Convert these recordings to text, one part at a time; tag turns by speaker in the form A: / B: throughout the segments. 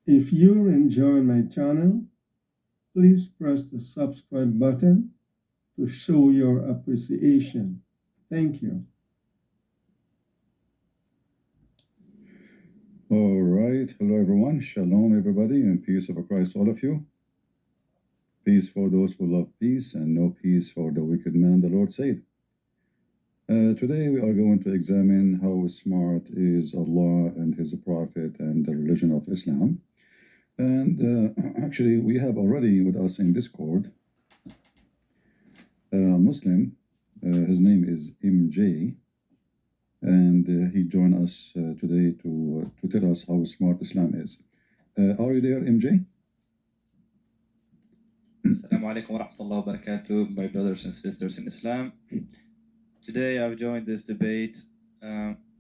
A: If you enjoy my channel, please press the subscribe button to show your appreciation. Thank you.
B: All right. Hello, everyone. Shalom, everybody, and peace of Christ, all of you. Peace for those who love peace, and no peace for the wicked man, the Lord said. Today, we are going to examine how smart is Allah and His Prophet and the religion of Islam. And actually, we have already with us in Discord a Muslim. His name is MJ. And he joined us today to tell us how smart Islam is. Are you there, MJ?
C: Assalamu alaikum wa rahmatullahi wa barakatuh, my brothers and sisters in Islam. Today I've joined this debate,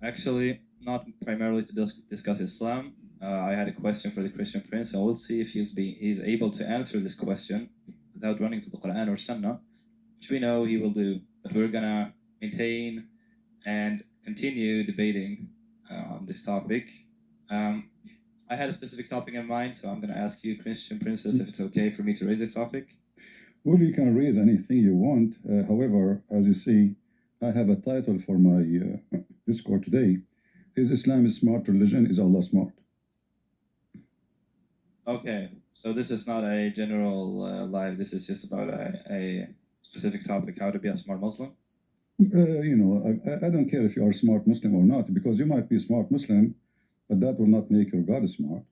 C: actually not primarily to discuss Islam. I had a question for the Christian Prince, and we'll see if he's able to answer this question without running to the Quran or Sunnah, which we know he will do. But we're gonna maintain and continue debating on this topic. I had a specific topic in mind, so I'm going to ask you, Christian Princess, if it's okay for me to raise this topic.
B: Well, you can raise anything you want. However, as you see, I have a title for my Discord today. Is Islam a smart religion? Is Allah smart?
C: Okay, so this is not a general live. This is just about a specific topic, how to be a smart Muslim.
B: I don't care if you are a smart Muslim or not, because you might be a smart Muslim, but that will not make your God smart.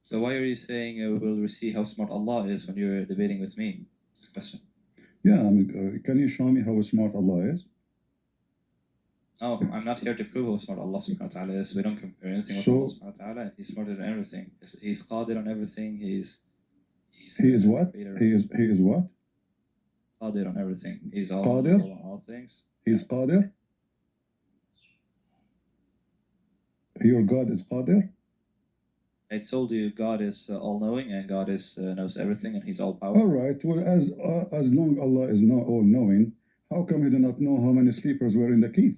C: So why are you saying we'll see how smart Allah is when you're debating with me? That's the question.
B: Yeah, I mean, can you show me how smart Allah is?
C: No, I'm not here to prove how smart Allah subhanahu wa ta'ala is. We don't compare anything with Allah subhanahu wa ta'ala. He's smarter than everything. He's qadir on everything.
B: He is what? He is what?
C: Qadir on everything. He's all
B: qadir
C: on all things.
B: He's qadir? Your God is qadir?
C: I told you God is all-knowing, and God is knows everything, and He's all-powerful.
B: All right. Well, as long Allah is not all-knowing, how come He do not know how many sleepers were in the cave?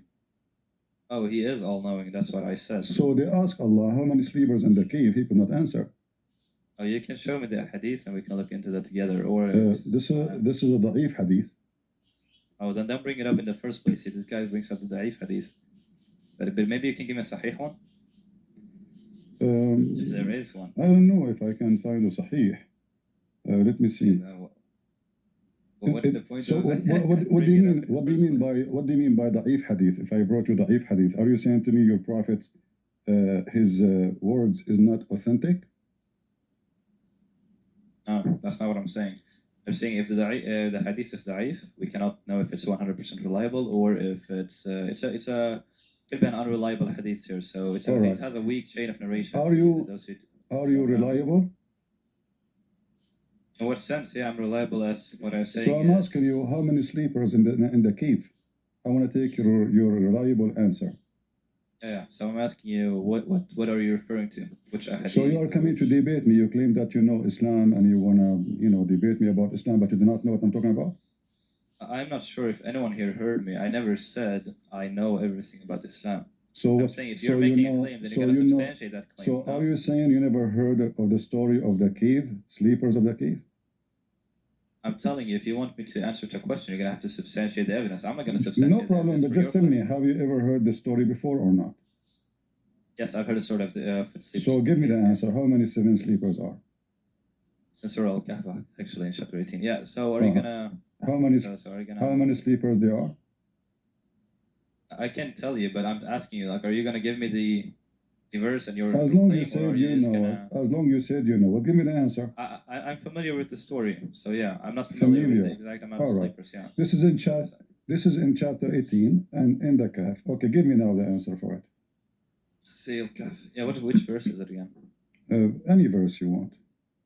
C: Oh, He is all-knowing. That's what I said.
B: So they asked Allah how many sleepers in the cave. He could not answer.
C: Oh, you can show me the hadith, and we can look into that together. Or
B: this is a da'if hadith.
C: Oh, then don't bring it up in the first place. See, this guy brings up the da'if hadith. But maybe you can give me a sahih one. If there is one.
B: I don't know if I can find a sahih. Let me see.
C: Well, what's the point?
B: So what do you mean? What do you mean by da'if hadith? If I brought you da'if hadith, are you saying to me your prophet, his words is not authentic?
C: No, that's not what I'm saying. I'm saying if the hadith is da'if, we cannot know if it's 100% reliable or if it's a could be an unreliable hadith here. So it has a weak chain of narration.
B: Are you reliable?
C: In what sense? Yeah, I'm reliable as what I'm saying.
B: So I'm asking you how many sleepers in the cave. I want to take your reliable answer.
C: Yeah. So I'm asking you what are you referring to? Which hadith?
B: So you are coming to debate me. You claim that you know Islam and you wanna debate me about Islam, but you do not know what I'm talking about.
C: I'm not sure if anyone here heard me. I never said I know everything about Islam.
B: So
C: I'm saying if you're making a claim, then you gotta substantiate that claim.
B: So are you saying you never heard of the story of the cave, sleepers of the cave?
C: I'm telling you, if you want me to answer to a question, you're gonna have to substantiate the evidence. I'm not gonna substantiate.
B: No problem, but just tell me, have you ever heard the story before or not?
C: Yes, I've heard the story of the sleepers.
B: So give me the answer. How many 7 sleepers are?
C: It's in Surah Al-Kahf, actually, in chapter 18. Yeah. So are you gonna?
B: How many sleepers there are?
C: I can't tell you, but I'm asking you. Like, are you gonna give me the verse and your?
B: As long as you said you know. As long as you said you know. Well, give me the answer.
C: I'm familiar with the story, so yeah, I'm not familiar with the exact amount of sleepers. Yeah.
B: This is in chapter 18 and in the Kahf. Okay, give me now the answer for it.
C: See Al-Kahf. Yeah. Which verse is it again?
B: Any verse you want.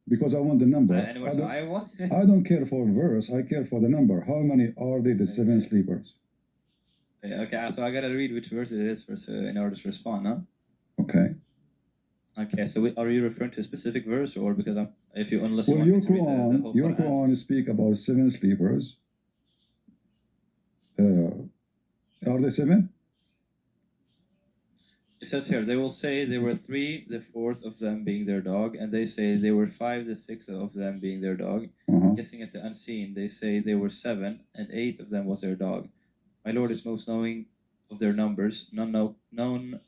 B: Because I want the number. I don't care for verse, I care for the number. How many are they, the 7 sleepers?
C: Okay, so I gotta read which verse it is first in order to respond, huh?
B: Okay.
C: Okay, so are you referring to a specific verse, or because if you unless you
B: want
C: me to read the whole
B: your Quran speak about 7 sleepers. Are they 7?
C: It says here, they will say there were 3, the 4th of them being their dog, and they say there were 5, the 6th of them being their dog. Guessing at the unseen, they say they were 7, and 8th of them was their dog. My Lord is most knowing of their numbers. None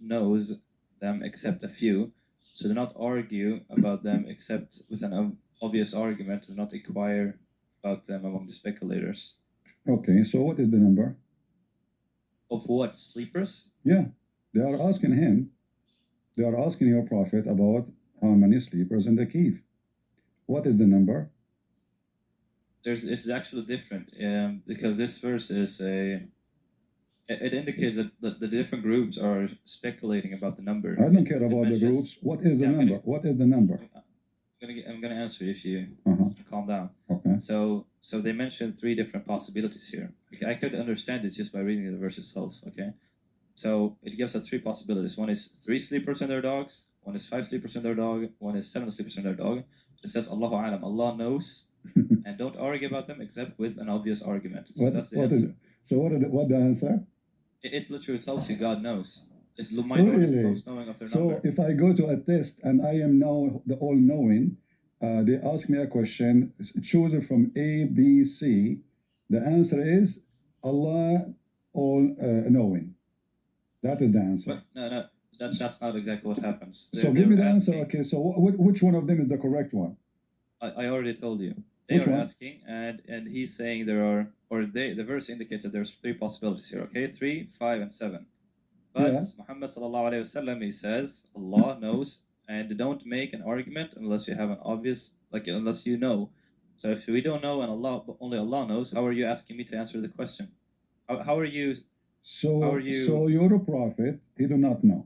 C: knows them except a few. So do not argue about them except with an obvious argument. Do not inquire about them among the speculators.
B: Okay, so what is the number?
C: Of what? Sleepers?
B: Yeah, they are asking him, they are asking your prophet about how many sleepers in the cave. What is the number?
C: It's actually different because this verse is it indicates that the different groups are speculating about the number.
B: I don't care about the groups. What is the number? What is the number?
C: I'm gonna answer if you calm down.
B: Okay.
C: So they mentioned 3 different possibilities here. Okay, I could understand it just by reading the verse itself. Okay, so it gives us 3 possibilities. One is 3 sleepers in their dogs. One is 5 sleepers in their dog. One is 7 sleepers in their dog. It says Allahu Alam. Allah knows, and don't argue about them except with an obvious argument. So that's the answer.
B: What the answer?
C: It literally tells you God knows. My Lord is most knowing of their number.
B: So if I go to a test and I am now the all-knowing, they ask me a question, choose it from A, B, C. The answer is Allah all-knowing. That is the answer.
C: But no, that's not exactly what happens.
B: So give me the answer. Okay, so which one of them is the correct one?
C: I already told you. They are asking, and he's saying there are, the verse indicates that there's 3 possibilities here. Okay, 3, 5, and 7. But Muhammad sallallahu alaihi wasallam, he says Allah knows, and don't make an argument unless you have an obvious, unless you know. So if we don't know and only Allah knows, how are you asking me to answer the question? How are you?
B: So you're a prophet. He do not know.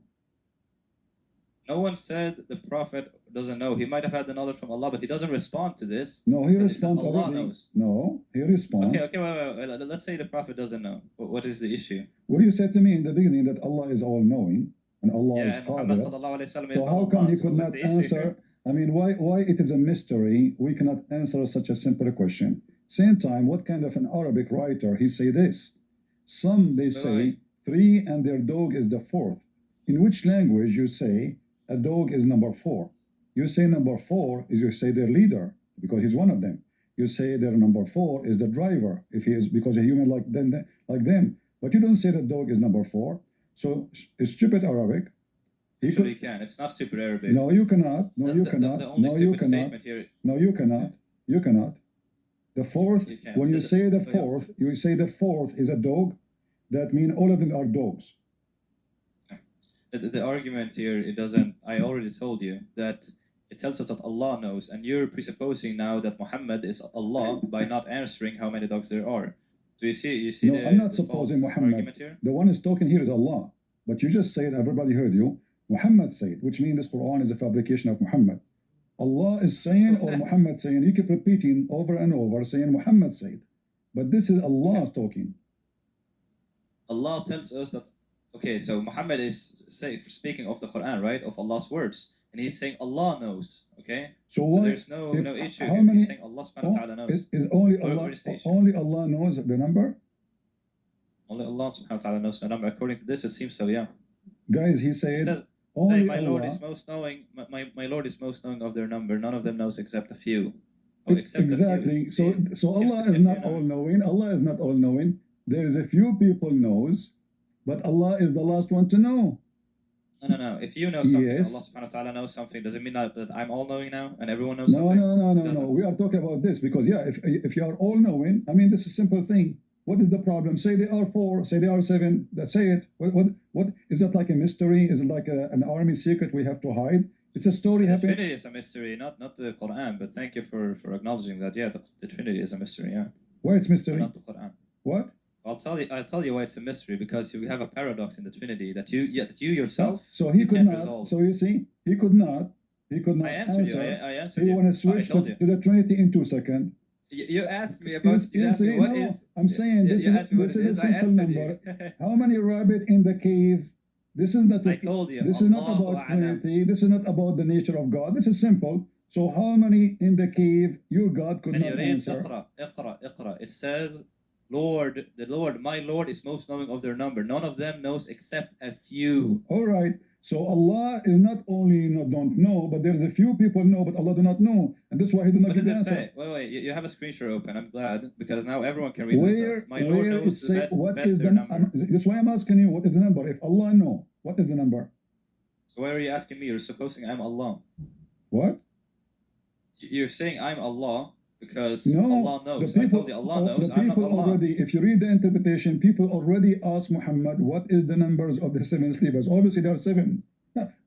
C: No one said the prophet doesn't know. He might have had the knowledge from Allah, but he doesn't respond to this.
B: No, he responds
C: Allah
B: already.
C: knows.
B: No, he responds.
C: Okay, wait. Let's say the prophet doesn't know. What is the issue?
B: Well, you said to me in the beginning that Allah is all-knowing and Allah is Qadir. So how come he could not answer? I mean, why it is a mystery? We cannot answer such a simple question. Same time, what kind of an Arabic writer he say this? Some they say 3 and their dog is the 4th. In which language you say a dog is number 4? You say number 4 is, you say their leader because he's one of them. You say their number 4 is the driver if he is, because a human like them. But you don't say the dog is number 4. So it's stupid Arabic.
C: You can. It's not stupid Arabic.
B: No, you cannot. No, you cannot.
C: No, you cannot.
B: No, you cannot. You cannot. The 4th, when you say the 4th, you say the 4th is a dog. That means all of them are dogs.
C: The argument here, it doesn't. I already told you that it tells us that Allah knows, and you're presupposing now that Muhammad is Allah by not answering how many dogs there are. So you see.
B: No, I'm not supposing Muhammad. The one who's talking here is Allah. But you just said, everybody heard you. Muhammad said, which means this Quran is a fabrication of Muhammad. Allah is saying or Muhammad saying. You keep repeating over and over saying Muhammad said. But this is Allah talking.
C: Allah tells us that, okay, so Muhammad is speaking of the Quran, right? Of Allah's words. And he's saying Allah knows, okay?
B: So
C: there's no issue
B: how
C: here.
B: Many,
C: he's saying Allah subhanahu wa ta'ala knows.
B: Is only Allah knows the number?
C: Only Allah subhanahu wa ta'ala knows the number. According to this, it seems so, yeah.
B: Guys, he said,
C: it says,
B: only
C: my
B: Allah.
C: Lord is most knowing. My Lord is most knowing of their number. None of them knows except a few. Oh, except
B: exactly.
C: A few.
B: So Allah is not all-knowing. Allah is not all-knowing. There is a few people knows, but Allah is the last one to know.
C: No. If you know something,
B: yes.
C: Allah subhanahu wa ta'ala knows something, does it mean that I'm all-knowing now and everyone knows something?
B: No. We are talking about this because, yeah, if you are all-knowing, I mean, this is a simple thing. What is the problem? Say they are 4, say they are 7, say it. What is that like a mystery? Is it like an army secret we have to hide? It's a story happening.
C: The Trinity is a mystery, not the Quran, but thank you for acknowledging that. Yeah, the Trinity is a mystery, yeah.
B: Why it's mystery?
C: But not the Quran.
B: What?
C: I'll tell you why it's a mystery, because you have a paradox in the Trinity that you yourself.
B: So he could not.
C: Resolve.
B: So you see, he could not.
C: I answered you. I answered
B: you. You want to switch to the Trinity in 2 seconds.
C: You asked me about. What is?
B: I'm saying this is a simple number. How many rabbits in the cave? This is not.
C: I told you.
B: This is not about Trinity. This is not about the nature of God. This is simple. So how many in the cave your God could not answer?
C: Iqra. It says, my Lord is most knowing of their number. None of them knows except a few.
B: All right. So Allah is not only don't know, but there's a few people know, but Allah do not know, and that's why He did not
C: What
B: give
C: does
B: the
C: it
B: answer.
C: say? Wait, you have a screenshot open. I'm glad because now everyone can read with us.
B: Where
C: My Lord
B: it
C: knows the
B: say
C: best,
B: what
C: best
B: is
C: their
B: the
C: number.
B: that's why I'm asking you what is the number? If Allah know, what is the number?
C: So why are you asking me? You're supposing I'm Allah.
B: What?
C: You're saying I'm Allah because
B: No,
C: Allah knows.
B: the
C: I
B: people,
C: told you Allah knows.
B: the
C: I'm not
B: people
C: Allah.
B: already. If you read the interpretation, people already ask Muhammad, "What is the numbers of the seven sleepers?" Obviously, there are seven.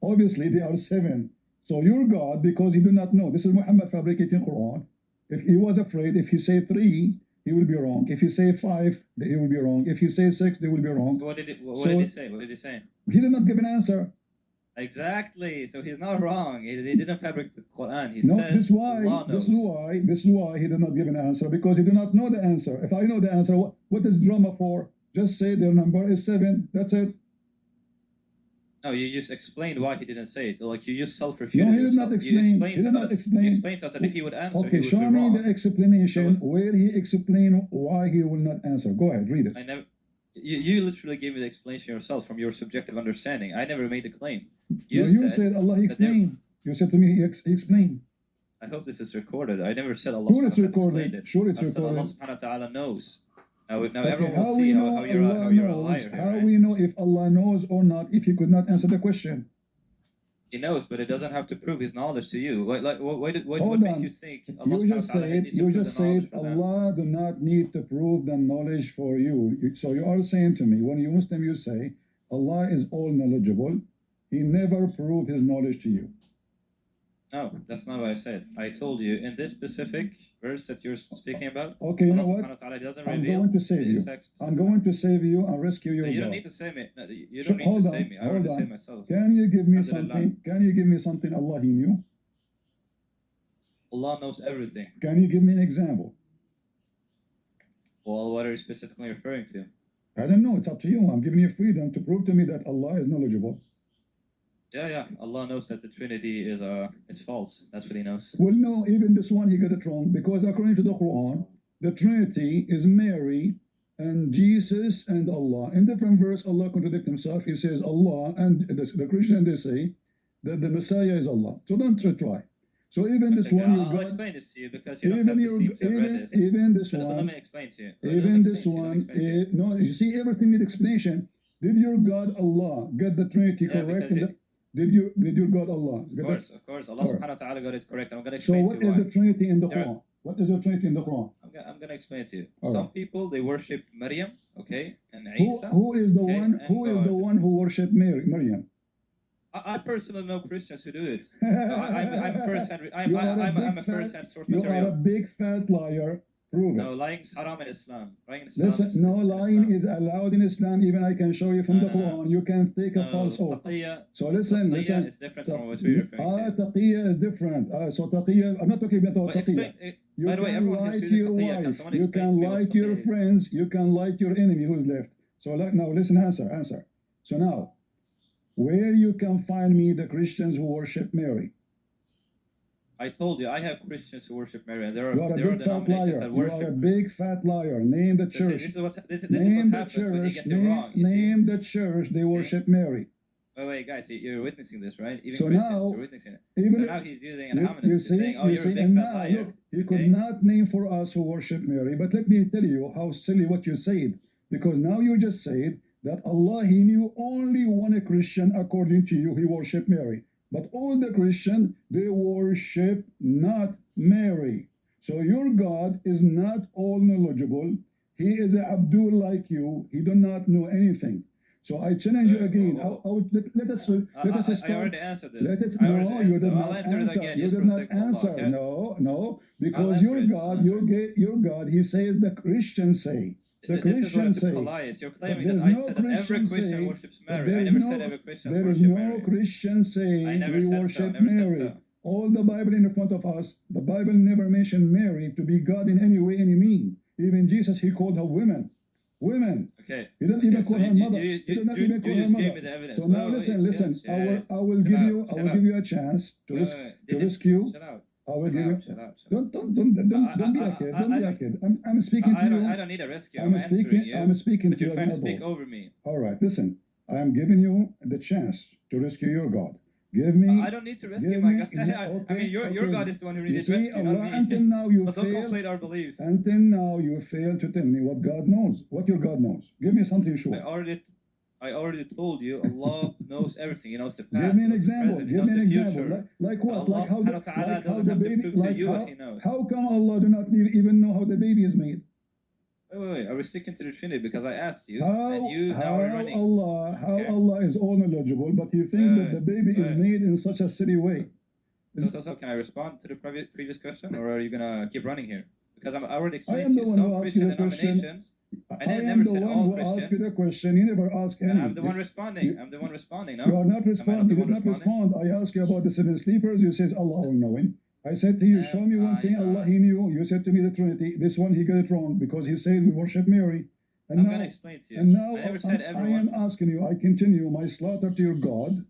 B: Obviously, they are seven. So you're God because you do not know. This is Muhammad fabricating Quran. If he was afraid, if he say three, he will be wrong. If he say five, he will be wrong. If he say six, they will be wrong.
C: So what did he say? What did he say?
B: He did not give an answer.
C: Exactly. So he's not wrong. He didn't fabricate the Quran. He
B: No,
C: says
B: this
C: Allah knows.
B: is why he did not give an answer, because he did not know the answer. If I know the answer, what is drama for? Just say their number is seven. That's it.
C: No, you just explained why he didn't say it. Like you just self-refuted.
B: No, he did
C: yourself.
B: not explain.
C: You
B: He did not explain.
C: You explained to us that if he would answer,
B: Okay,
C: he would
B: show
C: be
B: me
C: wrong.
B: the explanation where he explained why he will not answer. Go ahead, read it.
C: I never. You literally gave me the explanation yourself from your subjective understanding. I never made the claim.
B: You said Allah explained. You said to me he explained.
C: I hope this is recorded. I never said Allah.
B: Sure, it's recorded. Sure, it's
C: I said
B: recorded.
C: Allah subhanahu wa ta'ala knows. Now
B: Okay,
C: everyone
B: how
C: will
B: we
C: see
B: know
C: how you're
B: Allah
C: a liar
B: knows?
C: here,
B: How
C: right?
B: we know if Allah knows or not if he could not answer the question?
C: He knows, but it doesn't have to prove his knowledge to you. What
B: Hold
C: makes
B: on.
C: you think Allah
B: You just
C: subhanahu wa ta'ala
B: said
C: needs to prove the knowledge for them?
B: Allah do not need to prove the knowledge for you. So you are saying to me, when you Muslim, you say Allah is all knowledgeable. He never proved his knowledge to you.
C: No, that's not what I said. I told you in this specific verse that you're speaking about.
B: Okay, you know
C: Allah
B: what?
C: subhanahu wa ta'ala doesn't
B: I'm
C: reveal
B: going to save
C: the
B: you.
C: exact
B: I'm
C: specific
B: going
C: number.
B: to save you and rescue your
C: No, you
B: God.
C: don't need to save me. No, you
B: Sure,
C: don't need to
B: hold
C: save me. I
B: hold
C: already
B: on.
C: saved myself.
B: Can you give me
C: Alhamdulillah.
B: something? Can you give me something Allah he knew?
C: Allah knows everything.
B: Can you give me an example?
C: Well, what are you specifically referring to?
B: I don't know. It's up to you. I'm giving you freedom to prove to me that Allah is knowledgeable.
C: Yeah. Allah knows that the Trinity is false. That's what He knows.
B: Well, no, even this one he got it wrong, because according to the Quran, the Trinity is Mary and Jesus and Allah. In different verse, Allah contradicts himself. He says Allah, and the Christian, they say that the Messiah is Allah. So don't try. So even this one,
C: I'll explain this to you because you don't have to seem to have read this.
B: Even this
C: But let
B: one,
C: me explain to you.
B: even this one, no, you see, everything need explanation. Did your God Allah get the Trinity correct? Did your God Allah?
C: Of course. Allah subhanahu wa ta'ala got it correct. I'm going to
B: So
C: explain
B: what
C: to you
B: is
C: why.
B: the Trinity in the Quran? What is the Trinity in the Quran?
C: I'm going to explain it to you.
B: All
C: Some
B: right.
C: people, they worship Maryam, okay, and Isa.
B: Who is the
C: okay,
B: one? Who is
C: God.
B: the one who worshipped Maryam?
C: I personally know Christians who do it. I'm first-hand. I'm a first-hand source
B: You
C: material.
B: are a big fat liar. Prove it.
C: No, lying is haram in Islam. Lying in Islam
B: Listen, no, lying is allowed in Islam. Even I can show you from the Quran. You can take a false oath. So listen.
C: It's different from what we're referring to.
B: Taqiyya is different. So taqiyya, I'm not talking about taqiyya. You
C: by the way,
B: can
C: everyone
B: lie
C: here
B: to
C: is using
B: your
C: taqiyya. Can
B: wife.
C: someone
B: You
C: explain
B: can
C: to me
B: lie
C: what
B: to your
C: taqiyya is?
B: friends. You can lie to your enemy who's left. So now listen, answer. So now, where you can find me the Christians who worship Mary?
C: I told you, I have Christians who worship Mary, and there
B: You are a
C: are
B: big fat
C: denominations
B: liar.
C: that
B: You
C: worship.
B: are a big fat liar. Name the church.
C: This is what happens when he gets it
B: Name,
C: wrong.
B: name the church. They worship Mary.
C: Wait, guys, you're witnessing this, right? Even
B: So
C: Christians
B: now,
C: are witnessing it.
B: even
C: So now he's using an homonym
B: you
C: to saying, "Oh, you're a big
B: and
C: fat
B: now
C: liar."
B: look, you could not name for us who worship Mary. But let me tell you how silly what you said, because now you just said that Allah, He knew only one Christian according to you. He worshiped Mary, but all the Christian, they worship not Mary. So your God is not all knowledgeable. He is a Abdul like you. He do not know anything. So I challenge you again. Let us start.
C: I already answered this.
B: No, you did not answer. You did not answer. No, because your God, He says the Christians say. The Christians say.
C: You're claiming that I said that every Christian worships Mary. I never said every Christian worships Mary.
B: There is no Christian saying we worship Mary. All the Bible in front of us, the Bible never mentioned Mary to be God in any way, any mean. Even Jesus, He called her women.
C: Okay.
B: He didn't even call her mother.
C: He did not even call her mother.
B: So now listen. I will give you a chance to rescue. I will give you. Don't be a kid. Don't be a kid. I'm speaking to you.
C: I don't need a rescue.
B: I'm speaking to you.
C: But you're trying to speak over me.
B: All right. Listen. I am giving you the chance to rescue your God. Give me.
C: I don't need to rescue
B: give
C: my
B: me-
C: God. I mean, your
B: okay.
C: God is the one who
B: You
C: needed
B: see,
C: rescue, not
B: Allah,
C: me.
B: until now you
C: But don't
B: fail.
C: conflate our beliefs.
B: Until now you fail to tell me what God knows. What your God knows. Give me something sure.
C: I already told you, Allah knows everything. He knows the past.
B: Give me
C: he
B: an
C: knows the
B: example.
C: present.
B: Give
C: he knows
B: me an
C: the
B: example.
C: future.
B: Like what?
C: Allah
B: Like how
C: subhanahu wa ta'ala
B: like how
C: doesn't
B: the
C: have to
B: baby.
C: prove to
B: Like
C: you
B: how,
C: what He knows.
B: how come Allah do not even know how the baby is made?
C: Wait. Are we sticking to the Trinity? Because I asked you,
B: How,
C: and you now are running. Okay.
B: Allah is all knowledgeable, but you think that the baby is made in such a silly way.
C: So, can I respond to the previous question, or are you gonna keep running here? Because I already
B: I
C: explained
B: am
C: to
B: the
C: you
B: one who
C: some
B: asked you
C: Christian
B: the question.
C: denominations. I
B: am
C: never
B: the
C: said
B: one
C: all
B: who asked you the
C: Christians.
B: question. You never asked any.
C: And I'm the one responding. I'm the one responding. No,
B: You are not responding. You
C: the
B: did
C: one
B: not respond. I asked you about the seven sleepers. You says Allah all knowing. I said to you, show me one thing Allah He knew. You said to me the Trinity. This one He got it wrong because He said we worship Mary. And
C: I'm
B: now,
C: gonna explain to you.
B: And now
C: I never said
B: I
C: everyone.
B: am asking you. I continue my slaughter to your God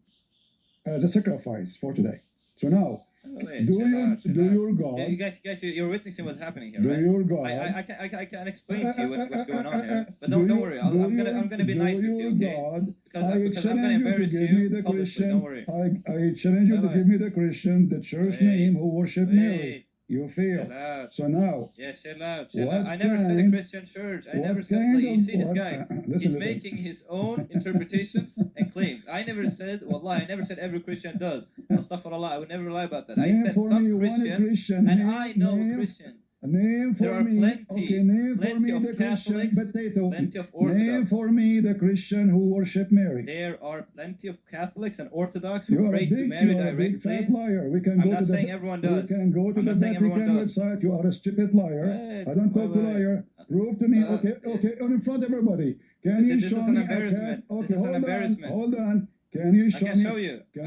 B: as a sacrifice for today. So now.
C: Wait,
B: Do your God?
C: You guys, you're witnessing what's happening here,
B: Do
C: right?
B: your God?
C: I can explain to you what's going on here, but don't worry. I'm gonna be nice with you, okay?
B: God,
C: Because I'm gonna embarrass you publicly. Don't worry.
B: I challenge you to give me the Christian, the church name who worship Mary. You fail. So now.
C: Yeah, chill out. I never said a Christian church. I never said. Like, you see this guy? He's making his own interpretations and claims. I never said. Wallah, I never said every Christian does. Astaghfirullah, I would never lie about that. I said some Christians, and I know Christian.
B: Name for
C: there are
B: me.
C: plenty,
B: Name
C: plenty
B: for me
C: of
B: the
C: Catholics,
B: Christian.
C: plenty of Orthodox.
B: Name for me the Christian who worship Mary.
C: There are plenty of Catholics and Orthodox who
B: You are
C: pray to Mary
B: you are a big
C: directly.
B: fat liar. We can
C: I'm
B: go
C: not
B: to
C: saying
B: the,
C: everyone does.
B: We can go to
C: I'm
B: the
C: not saying everyone
B: Vatican
C: does.
B: website. You are a stupid liar.
C: Wait,
B: I don't talk to
C: wait.
B: liar. Prove to me. Okay, in front of everybody. Can you
C: This
B: show
C: is an
B: me
C: embarrassment.
B: Okay,
C: This is an embarrassment.
B: Hold on. Can you show me?
C: I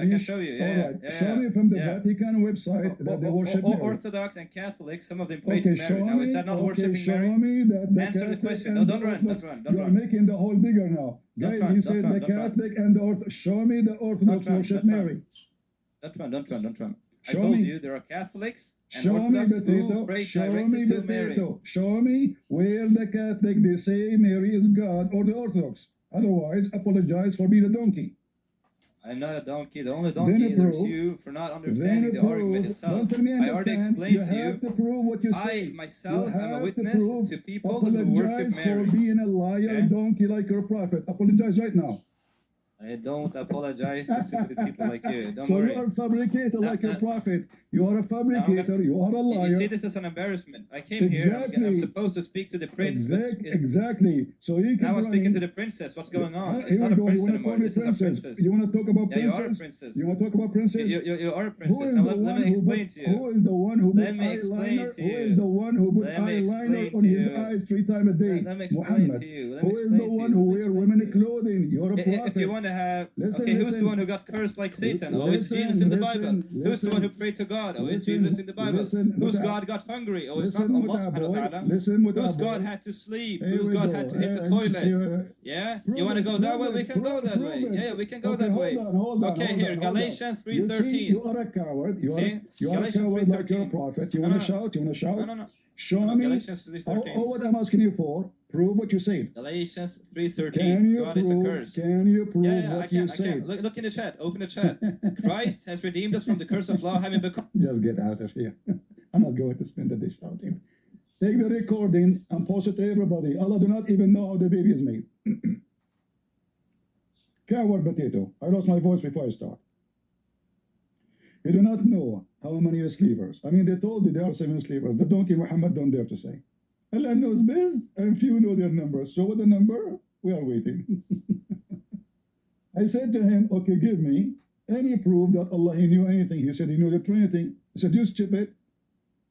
C: can show you. Yeah,
B: All right.
C: yeah,
B: Show me from the
C: yeah.
B: Vatican website that they worship Mary.
C: Orthodox and Catholics, some of them pray
B: Okay,
C: to Mary. Now, is that not worshiping
B: show
C: Mary?
B: me that the
C: Answer the
B: Catholic
C: question.
B: and
C: No, don't
B: the
C: run.
B: Orthodox-
C: Don't run. Don't
B: You are
C: run.
B: making the whole bigger now.
C: Don't
B: Guys,
C: run,
B: he
C: don't
B: said
C: run,
B: the
C: don't run.
B: Catholic and the Orthodox. Show me the Orthodox
C: Don't run,
B: worship
C: don't run.
B: Mary.
C: Don't run. I
B: Show
C: told
B: me.
C: you there are Catholics and
B: Show me
C: Orthodox who
B: potato.
C: pray
B: Show me
C: directly to Mary.
B: potato. Show me where the Catholic they say Mary is God or the Orthodox. Otherwise, apologize for being a donkey.
C: I'm not a donkey. The only donkey
B: Then
C: is
B: prove-
C: you for not understanding the argument itself.
B: Don't tell me
C: I already
B: understand.
C: explained to
B: You have
C: you.
B: to prove what you say.
C: I myself
B: You
C: am a
B: have
C: witness
B: prove.
C: to people who worship
B: Apologize
C: Mary.
B: for being a liar,
C: Okay?
B: donkey like your prophet. Apologize right now.
C: I don't apologize to stupid people like you. Don't
B: So
C: worry.
B: you are a fabricator like your
C: no.
B: prophet. You are a fabricator. You are a liar.
C: You see, this is an embarrassment. I came here. I'm
B: Exactly.
C: supposed to speak to the prince.
B: Exactly. So you can.
C: Now I'm speaking to the princess. What's going on? It's
B: Here
C: not
B: we
C: a
B: go. You
C: prince
B: want to
C: anymore.
B: call me
C: This is a
B: princess?
C: princess.
B: You want to talk about
C: Yeah, you are a
B: princess?
C: princess.
B: You want to talk about princess?
C: You are a
B: Who
C: princess.
B: is
C: Now
B: the
C: let
B: one
C: me explain to you.
B: Who is the one who put
C: Let me explain
B: eyeliner?
C: to
B: Who
C: you.
B: is the one who put
C: Let me
B: eyeliner
C: explain
B: on
C: to
B: his
C: you.
B: eyes 3 times a day?
C: Let me explain
B: Muhammad.
C: to you. Let
B: Who
C: me
B: is
C: explain
B: the
C: to you.
B: one who
C: Let me
B: wear
C: explain
B: women
C: to you.
B: clothing? You're a prophet.
C: If you want to have,
B: Listen,
C: okay, who's
B: listen.
C: the one who got cursed like Satan? Oh, it's
B: Listen,
C: Jesus in the
B: listen,
C: Bible. Who's the one who
B: listen.
C: prayed to God? Oh, it's
B: Listen,
C: Jesus in the Bible.
B: listen,
C: Whose
B: Muta-
C: God got hungry? Oh, it's not
B: Listen,
C: Allah
B: Muta
C: subhanahu wa
B: boy.
C: ta'ala.
B: Listen, Muta
C: Whose
B: boy.
C: God had to sleep?
B: Here
C: Whose
B: we
C: God
B: go.
C: had to hit the
B: And-
C: toilet? Yeah? You want to go that way? We can go that way. Yeah, we can go that way.
B: Hold on,
C: Okay, here, Galatians
B: You see,
C: 3:13.
B: you are a coward. You are a
C: Galatians
B: coward like you're a
C: 3:13.
B: prophet. You
C: No,
B: want
C: no,
B: to shout? You want to shout?
C: No.
B: Show
C: No,
B: me.
C: Galatians 3:13.
B: What I'm asking you for, prove what you said.
C: Galatians
B: Can
C: 3:13.
B: you
C: God is accursed.
B: Can you prove
C: Yeah, I
B: what
C: can.
B: you said?
C: Look in the chat. Open the chat. Christ has redeemed us from the curse of law, having become.
B: Just get out of here. I'm not going to spend the day shouting. Take the recording and post it to everybody. Allah do not even know how the baby is made. Coward potato. I lost my voice before I start. You do not know how many sleepers. I mean, they told you there are 7 sleepers. The donkey Muhammad don't dare to say. Allah knows best, and few know their numbers. So what the number? We are waiting. I said to him, okay, give me any proof that Allah, he knew anything. He said he knew the Trinity. I said, you stupid.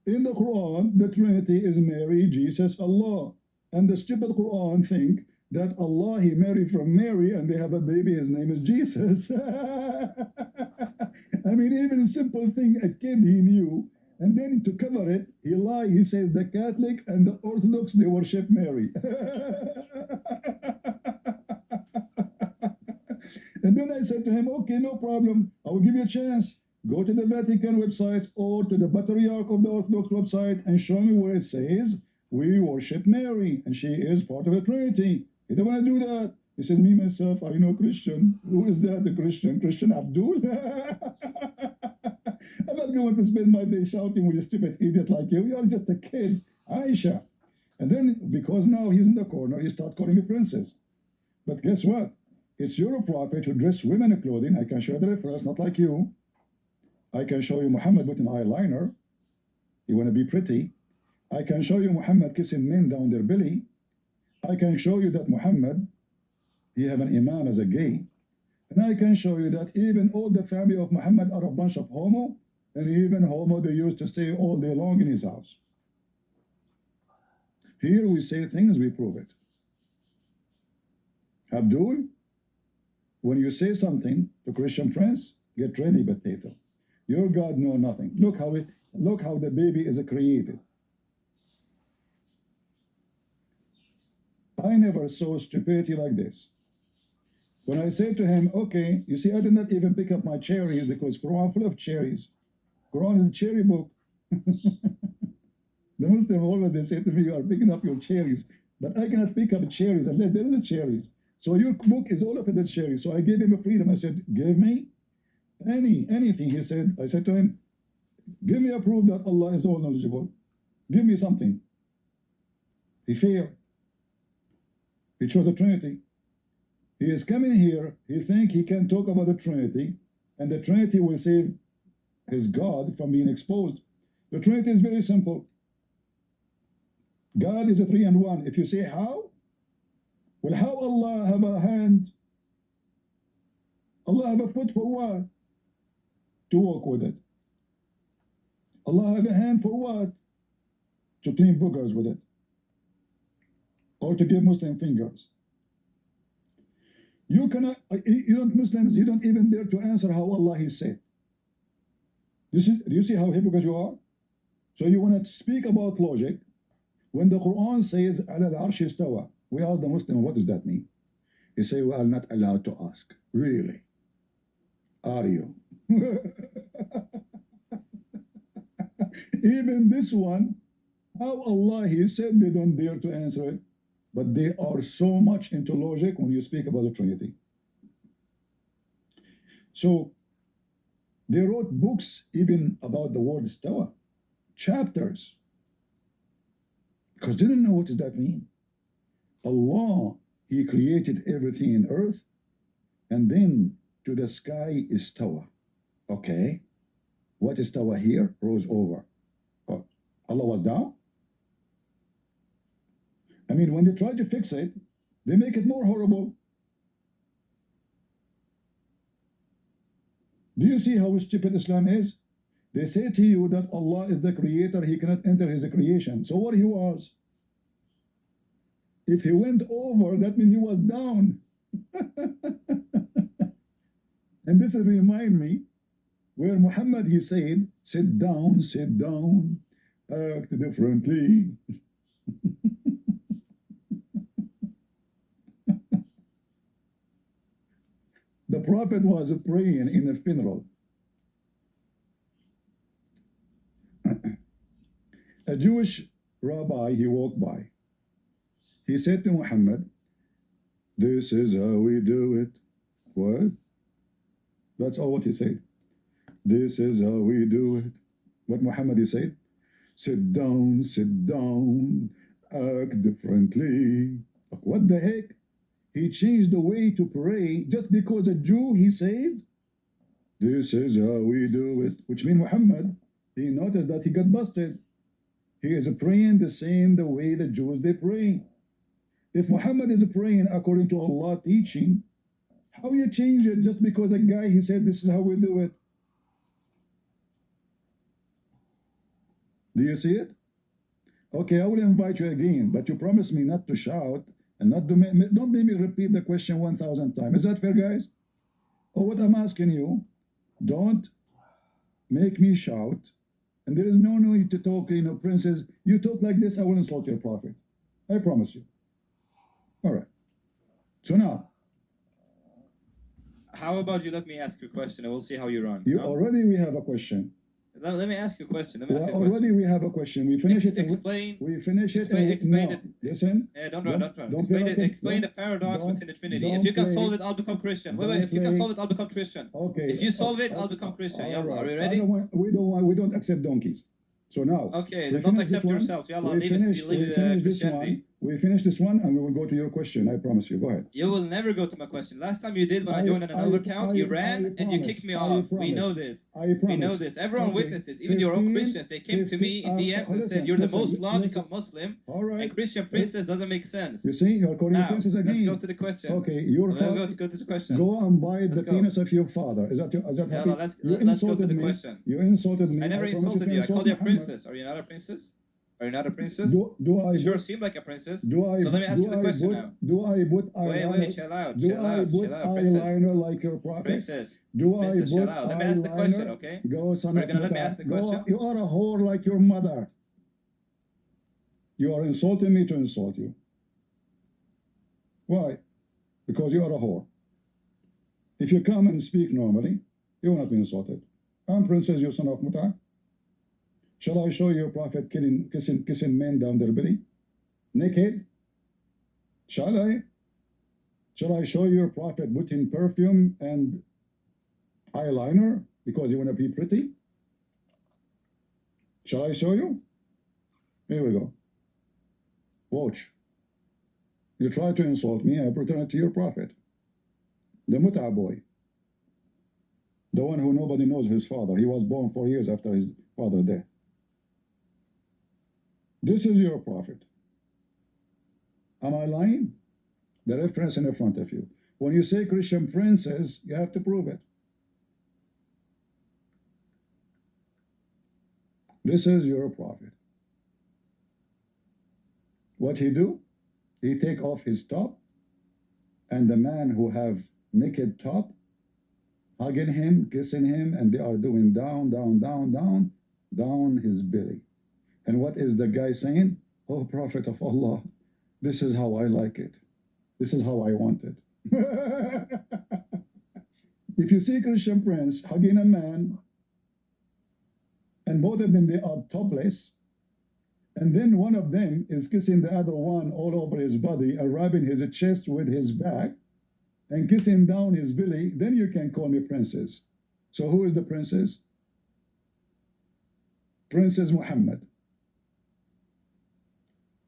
B: In the Quran, the Trinity is Mary, Jesus, Allah. And the stupid Quran think that Allah, he married from Mary and they have a baby, his name is Jesus. I mean, even a simple thing, a kid he knew. And then to cover it, he lied. He says the Catholic and the Orthodox, they worship Mary. And then I said to him, okay, no problem. I will give you a chance. Go to the Vatican website or to the Patriarch of the Orthodox website and show me where it says we worship Mary and she is part of the Trinity. He didn't want to do that. He says, me, myself, I know Christian. Who is that, the Christian? Christian Abdul? I'm not going to spend my day shouting with a stupid idiot like you. You're just a kid, Aisha. And then, because now he's in the corner, he starts calling me princess. But guess what? It's your prophet who dressed women in clothing. I can show you the reference, not like you. I can show you Muhammad with an eyeliner. You want to be pretty. I can show you Muhammad kissing men down their belly. I can show you that Muhammad, he have an imam as a gay. And I can show you that even all the family of Muhammad are a bunch of homo, and even homo, they used to stay all day long in his house. Here we say things, we prove it. Abdul, when you say something to Christian friends, get ready, potato. Your God know nothing. Look how the baby is created. I never saw stupidity like this. When I said to him, okay, you see, I did not even pick up my cherries because Quran full of cherries. Quran is a cherry book. The Muslim always, they say to me, you are picking up your cherries, but I cannot pick up cherries unless there is cherries. So your book is all of it cherries. So I gave him a freedom. I said, give me anything. He said, I said to him, give me a proof that Allah is all knowledgeable. Give me something. He failed. He chose the Trinity. He is coming here, he think he can talk about the Trinity, and the Trinity will save his God from being exposed. The Trinity is very simple. God is a 3 and 1. If you say how, well, how Allah have a hand? Allah have a foot for what? To walk with it. Allah have a hand for what? To clean boogers with it. Or to give Muslim fingers. You cannot, you don't, Muslims, you don't even dare to answer how Allah He said. Do you see how hypocrite you are? So you want to speak about logic when the Quran says ala al-arsh istawa. We ask the Muslim, what does that mean? He say, we are not allowed to ask. Really? Are you? Even this one, how Allah He said, they don't dare to answer it. But they are so much into logic when you speak about the Trinity. So they wrote books even about the word istawa, chapters, because they didn't know what does that mean. Allah, He created everything in earth, and then to the sky is istawa. Okay, what is istawa here? Rose over. Oh, Allah was down? I mean, when they try to fix it, they make it more horrible. Do you see how stupid Islam is? They say to you that Allah is the creator, He cannot enter His creation. So what He was? If He went over, that means He was down. And this remind me where Muhammad, he said, sit down, act differently. The Prophet was praying in a funeral. A Jewish rabbi, he walked by. He said to Muhammad, this is how we do it. What? That's all what he said. This is how we do it. What Muhammad he said? Sit down, act differently. What the heck? He changed the way to pray just because a Jew, he said, this is how we do it. Which means Muhammad, he noticed that he got busted. He is praying the way the Jews, they pray. If Muhammad is praying according to Allah teaching, how you change it just because a guy, he said, this is how we do it? Do you see it? Okay, I will invite you again, but you promise me not to shout and not to don't make me repeat the question 1,000 times. Is that fair, guys? Or what I'm asking you, don't make me shout, and there is no need to talk, princess, you talk like this, I will insult your prophet. I promise you. All right. So now,
C: how about you let me ask you a question and we'll see how you run.
B: Already we have a question.
C: Let me ask you a question. Let me
B: Well,
C: ask you a question.
B: already we have a question. We finish it.
C: Explain.
B: We finish it.
C: Explain
B: no.
C: it.
B: Listen.
C: Don't run.
B: Explain
C: The paradox within the Trinity.
B: Don't
C: If you can
B: play.
C: solve it, I'll become Christian. Wait. If you can solve it, I'll become Christian.
B: Okay.
C: If you solve it, I'll become Christian. Yalla,
B: right.
C: are you ready?
B: We don't accept donkeys. So now.
C: Okay,
B: we
C: then don't
B: finish
C: accept
B: this one.
C: yourself. Yalla,
B: We
C: leave
B: finish this
C: Christianity.
B: one. We finish this one and we will go to your question. I promise you. Go ahead.
C: You will never go to my question. Last time you did, when I joined on another account, you ran and you kicked me off. We know this. We know this. Everyone witnessed this. Even your own Christians, they came to me in DMs and said, "You're the most logical Muslim."
B: All right.
C: And Christian princess doesn't make sense.
B: You see, you're calling
C: Now,
B: princess again.
C: let's go to the question.
B: Okay, your father.
C: Go to the question.
B: Go and bite the
C: Let's go.
B: penis of your father. Is that happy?
C: Let's go to the question.
B: You insulted me.
C: I never insulted you. I called you a princess. Are you not a princess? Are you not a princess?
B: Do I
C: sure seem like a princess.
B: So
C: let me ask you the question now.
B: Do I put eyeliner?
C: Wait, chill out.
B: Do I put eyeliner like your prophet?
C: Princess.
B: Do I put
C: chill out. Let me ask the question, okay?
B: Go, son.
C: Are you gonna let me ask the question?
B: You are a whore like your mother. You are insulting me to insult you. Why? Because you are a whore. If you come and speak normally, you will not be insulted. I'm princess, your son of Muta. Shall I show you a prophet kissing men down their belly? Naked? Shall I? Shall I show you a prophet putting perfume and eyeliner because you want to be pretty? Shall I show you? Here we go. Watch. You try to insult me, I return it to your prophet. The Mut'a boy. The one who nobody knows his father. He was born 4 years after his father's death. This is your prophet. Am I lying? The reference in front of you. When you say Christian princess, you have to prove it. This is your prophet. What he do? He take off his top, and the man who have naked top, hugging him, kissing him, and they are doing down his belly. And what is the guy saying? Oh, Prophet of Allah, this is how I like it. This is how I want it. If you see Christian prince hugging a man, and both of them, they are topless, and then one of them is kissing the other one all over his body and rubbing his chest with his back and kissing down his belly, then you can call me princess. So who is the princess? Princess Muhammad.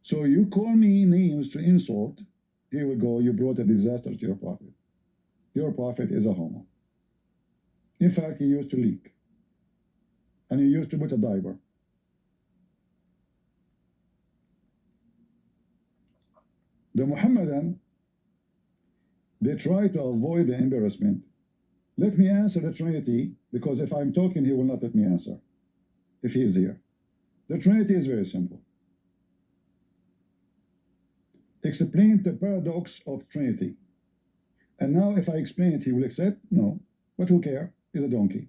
B: So you call me names to insult. Here we go. You brought a disaster to your prophet. Your prophet is a homo. In fact, he used to leak. And he used to put a diaper. The Muhammadan, they try to avoid the embarrassment. Let me answer the Trinity, because if I'm talking, he will not let me answer, if he is here. The Trinity is very simple. Explain the paradox of Trinity. And now if I explain it, he will accept? No. But who cares? He's a donkey.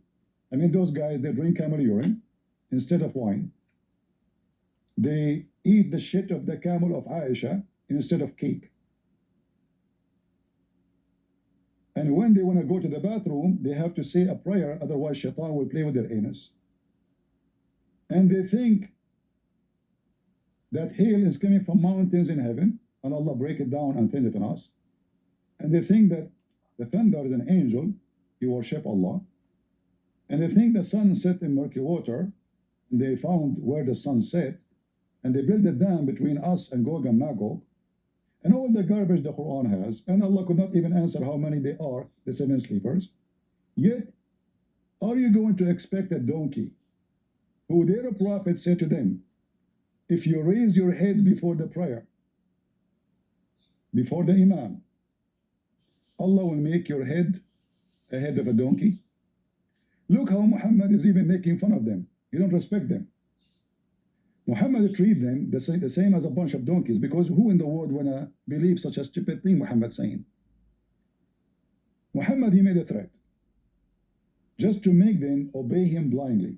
B: I mean, those guys, they drink camel urine instead of wine. They eat the shit of the camel of Aisha instead of cake. And when they want to go to the bathroom, they have to say a prayer, otherwise shaitan will play with their anus. And they think that hail is coming from mountains in heaven, and Allah break it down and send it on us. And they think that the thunder is an angel, he worship Allah. And they think the sun set in murky water, and they found where the sun set, and they built a dam between us and Gog and Magog, and all the garbage the Quran has, and Allah could not even answer how many they are, the seven sleepers. Yet, are you going to expect a donkey who their prophet said to them, if you raise your head before the prayer, before the Imam, Allah will make your head a head of a donkey? Look how Muhammad is even making fun of them. You don't respect them. Muhammad treat them the same as a bunch of donkeys, because who in the world wanna believe such a stupid thing Muhammad saying? Muhammad, he made a threat just to make them obey him blindly.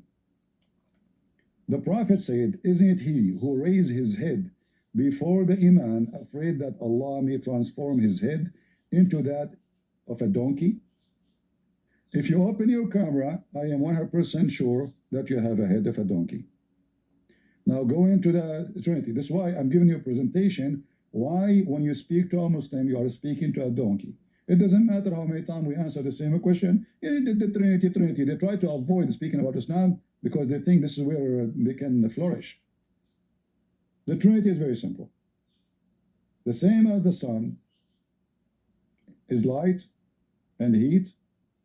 B: The Prophet said, isn't it he who raised his head before the Imam, afraid that Allah may transform his head into that of a donkey? If you open your camera, I am 100% sure that you have a head of a donkey. Now go into the Trinity. This is why I'm giving you a presentation why when you speak to a Muslim, you are speaking to a donkey. It doesn't matter how many times we answer the same question. The Trinity, Trinity. They try to avoid speaking about Islam because they think this is where they can flourish. The Trinity is very simple. The same as the sun is light and heat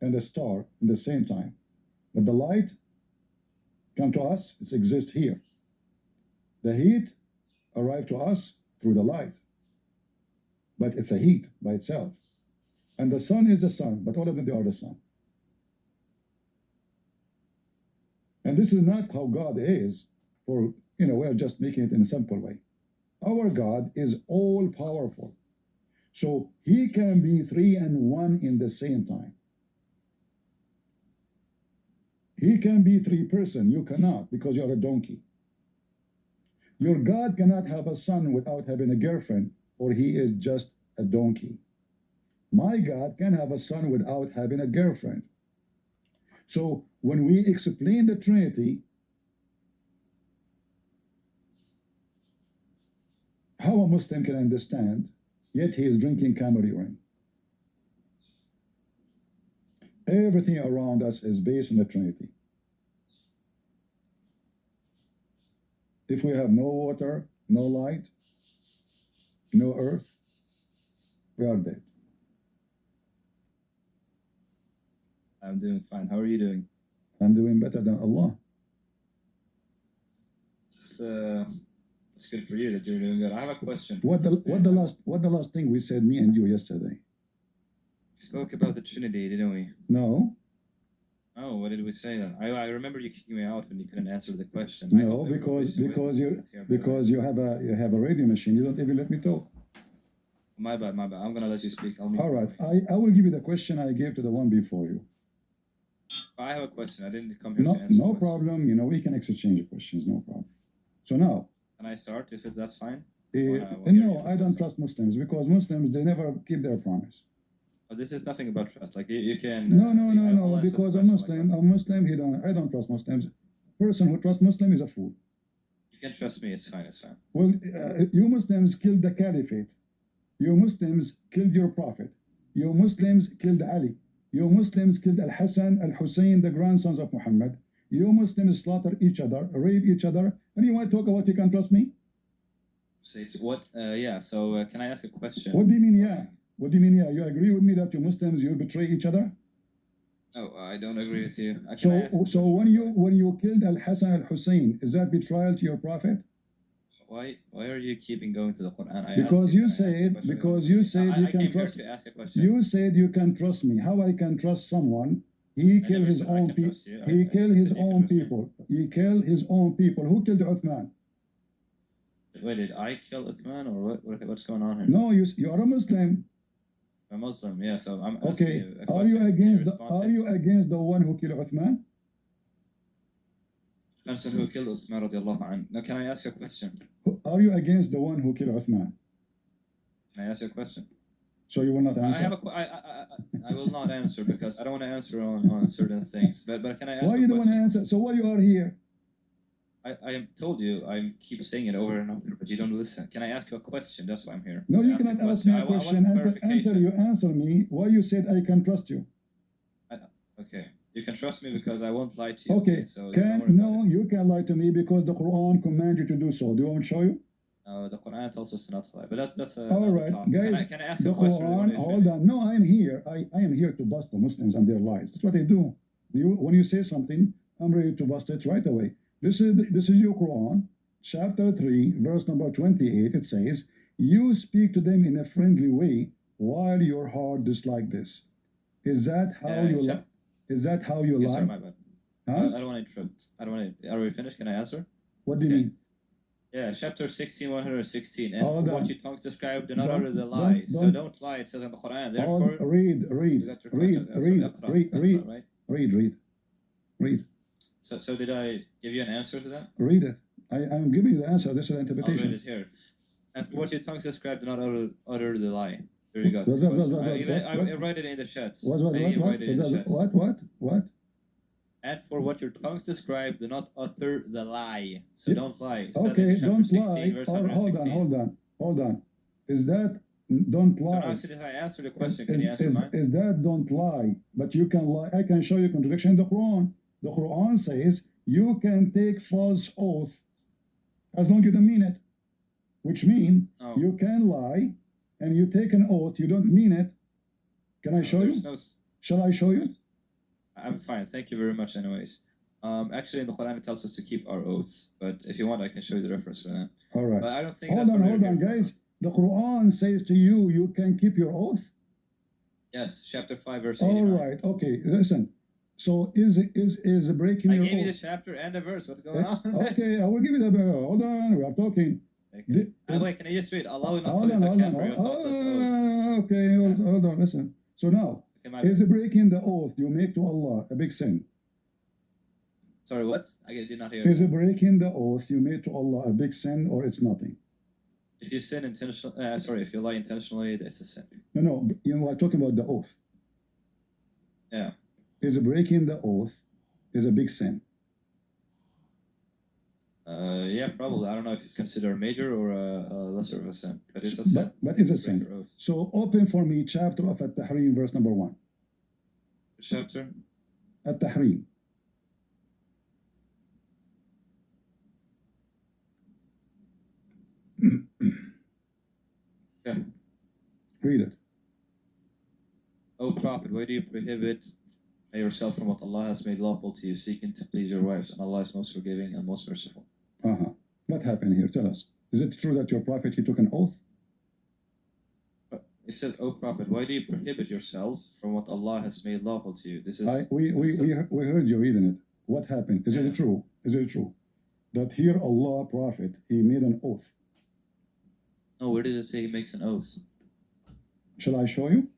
B: and a star at the same time. But the light come to us, it exists here. The heat arrived to us through the light. But it's a heat by itself. And the sun is the sun, but all of them, they are the sun. And this is not how God is, or, we're just making it in a simple way. Our God is all powerful. So he can be 3 and 1 in the same time. He can be 3 persons. You cannot, because you're a donkey. Your God cannot have a son without having a girlfriend, or he is just a donkey. My God can have a son without having a girlfriend. So when we explain the Trinity, how a Muslim can understand, yet he is drinking camel urine. Everything around us is based on the Trinity. If we have no water, no light, no earth, we are dead.
C: I'm doing fine. How are you doing?
B: I'm doing better than Allah.
C: It's good for you that you're doing good. I have a question.
B: What the last thing we said, me and you, yesterday?
C: We spoke about the Trinity, didn't we?
B: No.
C: Oh, what did we say then? I remember you kicking me out when you couldn't answer the question.
B: No, because you have a radio machine. You don't even let me talk.
C: My bad. I'm gonna let you speak.
B: All right. I will give you the question I gave to the one before you.
C: I have a question. I didn't come here to answer.
B: No problem. We can exchange questions. No problem. So now.
C: Can I start if that's fine?
B: No, I don't trust Muslims because Muslims, they never keep their promise.
C: But this is nothing about trust. Like you can.
B: No. Because a Muslim, I don't trust Muslims. Person who trusts Muslim is a fool.
C: You can trust me. It's fine.
B: Well, you Muslims killed the caliphate. You Muslims killed your prophet. You Muslims killed Ali. You Muslims killed Al-Hassan, Al-Hussein, the grandsons of Muhammad. You Muslims slaughter each other, rape each other, and you want to talk about you can trust me?
C: So it's what? Yeah. So can I ask a question?
B: What do you mean? Yeah. What do you mean? Yeah. You agree with me that you Muslims you betray each other?
C: No, I don't agree with you.
B: So when you killed Al-Hassan, Al-Hussein, is that betrayal to your prophet?
C: Why are you keeping going to the Quran?
B: Because you said you can trust. You said you can trust me. How I can trust someone? He killed his own people. He killed his own people. He killed his own people. Who killed Uthman?
C: Wait, did I kill Uthman or what's going on here?
B: No, you are a Muslim.
C: A Muslim, yeah. So I'm
B: okay.
C: Asking you
B: Are you against the one who killed Uthman?
C: The person who killed Uthman radiallahu anhu. Now, can I ask you a question?
B: Are you against the one who killed Uthman?
C: Can I ask you a question?
B: So you will not answer?
C: I will not answer because I don't want to answer on certain things. But can I ask?
B: Why you don't want to answer? So why you are here?
C: I told you I keep saying it over and over, but you don't listen. Can I ask you a question? That's why I'm here.
B: No, you cannot ask me a question until you answer me. Why you said I can trust you?
C: Okay, you can trust me because I won't lie to you.
B: Okay.
C: So
B: you can lie to me because the Quran commands you to do so. Do you want me to show you?
C: The Quran tells us not to lie, but that's
B: all right, guys.
C: Can I ask a question?
B: Quran, hold on. No, I am here. I am here to bust the Muslims and their lies. That's what I do. When you say something, I'm ready to bust it right away. This is your Quran, chapter 3, verse number 28. It says, "You speak to them in a friendly way, while your heart dislike this." Is that how you lie? Is that how you lie?
C: Sorry, my bad. Huh? I don't want to interrupt. I don't want to. Are we finished? Can I answer?
B: What do you mean?
C: Yeah, chapter 16, 116. And for what your tongue described, do not utter the lie. So don't lie. It says in the Quran. Therefore,
B: read.
C: So did I give you an answer to that?
B: Read it. I'm giving you the answer. This is the interpretation.
C: I'll read it here. And for what your tongue described, do not utter the lie. There you go. I write it in the chat.
B: What?
C: And for what your tongues describe, do not utter the lie. So
B: Yeah.
C: don't lie. It says in
B: Okay,
C: chapter
B: don't
C: 16,
B: lie.
C: verse
B: Hold
C: 116.
B: on. Is that don't
C: So
B: lie?
C: now, since I answered the question, can you answer mine?
B: Is that don't lie? But you can lie. I can show you contradiction in the Quran. The Quran says you can take false oath as long as you don't mean it, which means
C: No.
B: you can lie and you take an oath, you don't mean it. Can I show you? Shall I show you?
C: I'm fine. Thank you very much, anyways. Actually, in the Quran, it tells us to keep our oaths. But if you want, I can show you the reference for that.
B: All right.
C: But I don't think
B: Hold on, guys. The Quran says to you, you can keep your oath.
C: Yes, chapter 5, verse 89.
B: All right. Okay. Listen. So is breaking your oath? I
C: gave you the chapter and the verse. What's going on?
B: Okay, I will give you the verse. Hold on. We are talking.
C: Okay. Wait, can I just read? Allah will not
B: Hold
C: commit a
B: on.
C: for your thoughtless oaths.
B: Okay. Hold on. Listen. So now, is breaking the oath you make to Allah a big sin?
C: Sorry, what? I did not hear.
B: Is breaking the oath you made to Allah a big sin or it's nothing?
C: If you sin intentionally, sorry, if you lie intentionally, it's a sin.
B: No, we're talking about the oath.
C: Yeah.
B: Is breaking the oath is a big sin?
C: Yeah, probably. I don't know if it's considered a major or a lesser of a sin, but it's a sin.
B: But it's a sin. So open for me chapter of At-Tahrim, verse number 1.
C: Chapter?
B: At-Tahrim.
C: Okay.
B: Read it.
C: O Prophet, why do you prohibit yourself from what Allah has made lawful to you, seeking to please your wives? And Allah is most forgiving and most merciful. What happened here? Tell us. Is it true that your prophet, he took an oath? It says, O Prophet, why do you prohibit yourself from what Allah has made lawful to you? This is.
B: We heard you reading it. What happened? Is it true? Is it true that here Allah, Prophet, he made an oath?
C: No, where does it say he makes an oath?
B: Shall I show you?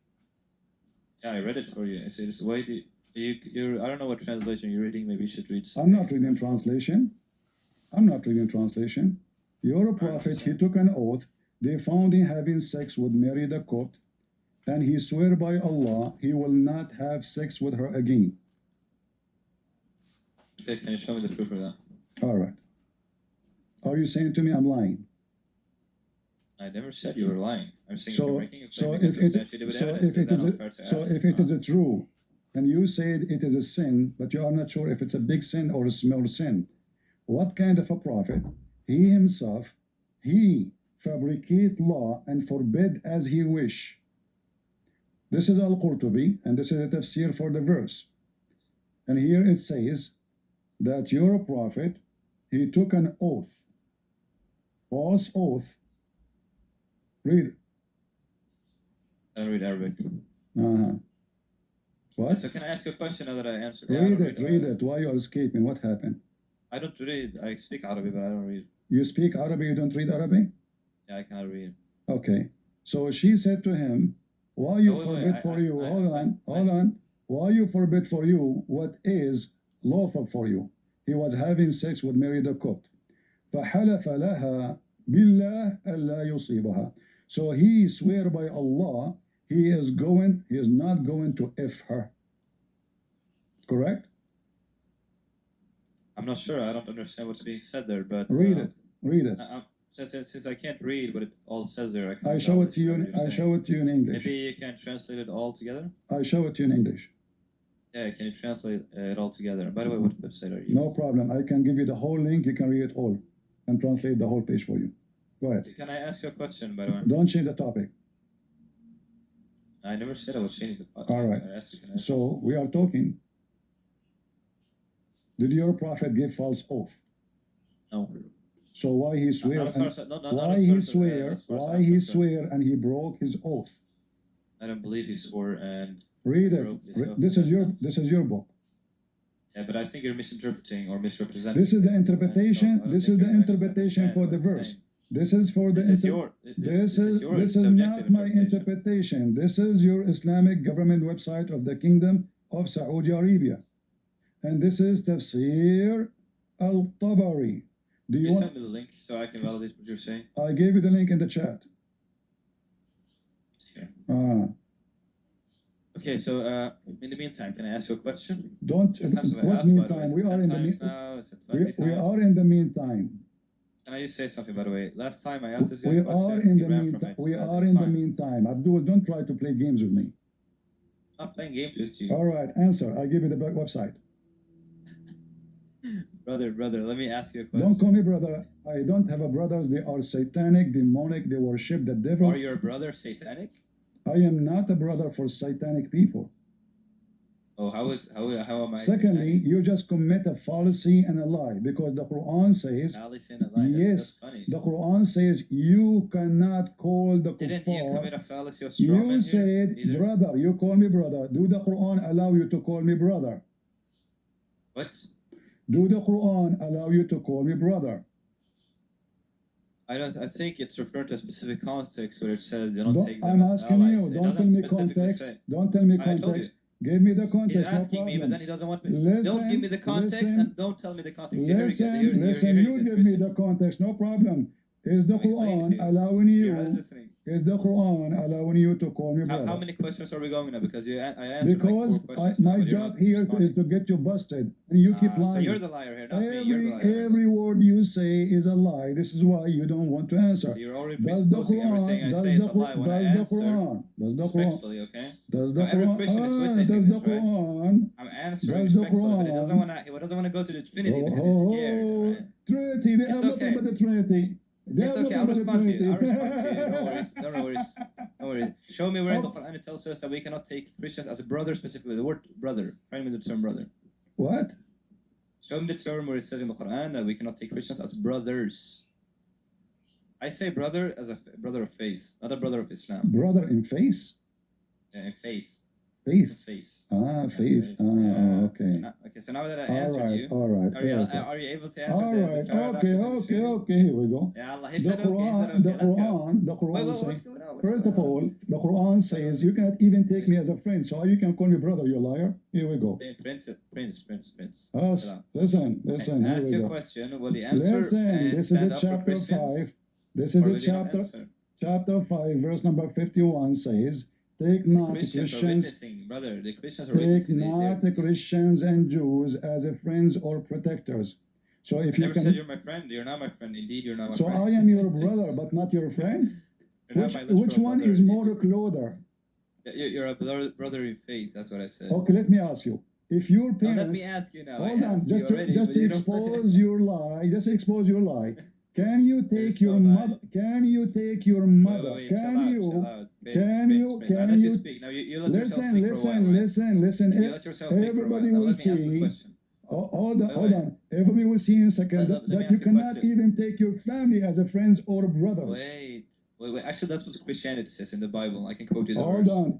C: Yeah, I read it for you. It says, why do you I don't know what translation you're reading. Maybe you should read.
B: I'm not reading translation. Your prophet, he took an oath. They found him having sex with Mary the Copt, and he swear by Allah he will not have sex with her again.
C: Okay, can you show me the proof of that?
B: All right. Are you saying to me I'm lying?
C: I never said you were lying. I'm saying
B: So,
C: you're making a
B: so
C: claim
B: if it is true, and you said it is a sin, but you are not sure if it's a big sin or a small sin, what kind of a prophet? He himself, he fabricate law and forbid as he wish. This is Al-Qurtubi, and this is a tafsir for the verse. And here it says that your prophet, he took an oath, false oath. Read.
C: I don't read Arabic.
B: What?
C: So can I ask you a question now that I answered?
B: Read it. Why you are escaping? What happened?
C: I don't read. I speak Arabic, but I don't read.
B: You speak Arabic, you don't read Arabic?
C: Yeah, I cannot read.
B: Okay. So she said to him, why you forbid for you? Hold on. Why you forbid for you what is lawful for you? He was having sex with Mary the Copt. فَحَلَفَ لَهَا بِاللَّهِ أَلَّا يُصِيبَهَا. So he swear by Allah, he is not going to F her. Correct?
C: I'm not sure. I don't understand what's being said there, but
B: read it.
C: Since I can't read what it all says there,
B: I show it to you. I show it to you in English.
C: Maybe you can translate it all together.
B: I show it to you in English.
C: Yeah, can you translate it all together? By the way, what website are you?
B: No problem. I can give you the whole link. You can read it all and translate the whole page for you. Go ahead.
C: Can I ask you a question, by the way?
B: Don't change the topic.
C: I never said I was changing the topic.
B: All right. So we are talking. Did your prophet give false oath?
C: No.
B: So why he swear? Why he swear and he broke his oath?
C: I don't believe he swore and.
B: Read it. This is your book.
C: Yeah, but I think you're misinterpreting or misrepresenting.
B: This is the interpretation. This is the interpretation for the verse. This is for the. This is not my interpretation. This is your Islamic government website of the Kingdom of Saudi Arabia, and this is Tafsir Al-Tabari. Do you want?
C: Send me the link so I can validate what you're saying?
B: I gave you the link in the chat.
C: Here. Okay, so in the meantime, can I ask you a question?
B: Don't.
C: How many times have I
B: What
C: asked, by the way?
B: meantime?
C: Is it
B: We are
C: 10
B: in the
C: times
B: mean.
C: now? Is it 20
B: We
C: times?
B: are in the meantime.
C: Can I just say something, by the way? Last time I asked this guy
B: We
C: a question,
B: are in
C: he
B: the
C: ran from
B: meantime.
C: it.
B: We
C: but
B: are
C: it's
B: in the
C: fine.
B: meantime. Abdul, don't try to play games with me.
C: I'm not playing games with you.
B: All right, answer. I'll give you the website.
C: Brother, let me ask you a question.
B: Don't call me brother. I don't have a brothers. They are satanic, demonic. They worship the devil.
C: Are your brother satanic?
B: I am not a brother for satanic people.
C: Oh, how am I?
B: Secondly,
C: satanic?
B: you just commit a fallacy and a lie because the Quran says.
C: Fallacy and a lie.
B: Yes,
C: that's funny.
B: the Quran says you cannot call the
C: Didn't you
B: kuffar.
C: commit a fallacy of straw
B: You
C: man
B: said,
C: here?
B: brother, you call me brother. Do the Quran allow you to call me brother?
C: What?
B: Do the Quran allow you to call me brother?
C: I think it's referring to a specific context where it says you don't take them
B: I'm
C: as
B: asking
C: allies.
B: you.
C: It
B: Don't tell
C: doesn't
B: me
C: specifically
B: context.
C: say.
B: Don't tell me
C: I told
B: context. Give me the context.
C: He's asking
B: no
C: me,
B: problem.
C: but then he doesn't want me.
B: Listen,
C: Don't give me the context
B: listen,
C: and don't tell me the context.
B: Listen,
C: you're
B: you give me the context. No problem. Is the
C: I'm explaining to
B: Quran
C: you.
B: allowing
C: You're not
B: you?
C: listening.
B: Is the Quran allowing you to call me brother?
C: How many questions are we going now? Because I answered
B: Because
C: like 4 questions. now,
B: my
C: but you're
B: job
C: not
B: here
C: responding.
B: is to get you busted, and you keep lying.
C: So you're the liar here, not me. You're the liar.
B: Every word you say is a lie. This is why you don't want to answer.
C: So you're already
B: Does the
C: presupposing everything I say is a lie when I answer
B: respectfully,
C: okay?
B: Does the
C: Every
B: Quran?
C: Christian is witnessing
B: Does the
C: this, right?
B: Quran?
C: I'm answering
B: Does the
C: respectfully, but he
B: Quran?
C: doesn't want to go to the Trinity because he's scared. Right?
B: Trinity, they
C: It's
B: have nothing
C: okay.
B: but the Trinity.
C: It's okay. I'll respond to you. I'll respond to you. No worries. No worries. No worries. Show me where in the Quran it tells us that we cannot take Christians as a brother, specifically the word brother. Find me the term brother.
B: What?
C: Show me the term where it says in the Quran that we cannot take Christians as brothers. I say brother as a brother of faith, not a brother of Islam.
B: Brother in faith?
C: Yeah, in faith.
B: Faith.
C: Faith.
B: Faith. Okay.
C: Okay, so now that I answered you,
B: all right.
C: Are you able to answer
B: all
C: the
B: right.
C: paradox?
B: Okay. Here we go.
C: Yeah, Allah, he said okay.
B: The Quran says. First of all, the Quran says you cannot even take me as a friend, so you can call me brother. You liar. Here we go.
C: Prince.
B: Listen.
C: Ask your question. Will the answer?
B: Listen. This is the chapter 5. This is the chapter 5, verse number 51 says. Take not the Christians,
C: brother. The Christians are
B: take not the Christians and Jews as a friends or protectors. So if you
C: never
B: can,
C: said you're my friend. You're not my friend. Indeed, you're not my friend.
B: So I am your brother, but not your friend. Which one is more closer?
C: You're a brother in faith. That's what I said.
B: Okay, let me ask you. If your parents,
C: let me ask you now.
B: Hold on, just to expose your lie. Just to expose your lie. Can you take your mother? Can you take your mother? Can you?
C: Speak. Now you let yourself speak for a while, right?
B: Listen.
C: You let yourself speak for a while.
B: Everybody
C: Now
B: will
C: let me ask the
B: see.
C: question.
B: Hold on. Everybody will see in a second that you cannot even take your family as a friends or brothers.
C: Wait. Actually, that's what Christianity says in the Bible. I can quote you the
B: verse. Hold on.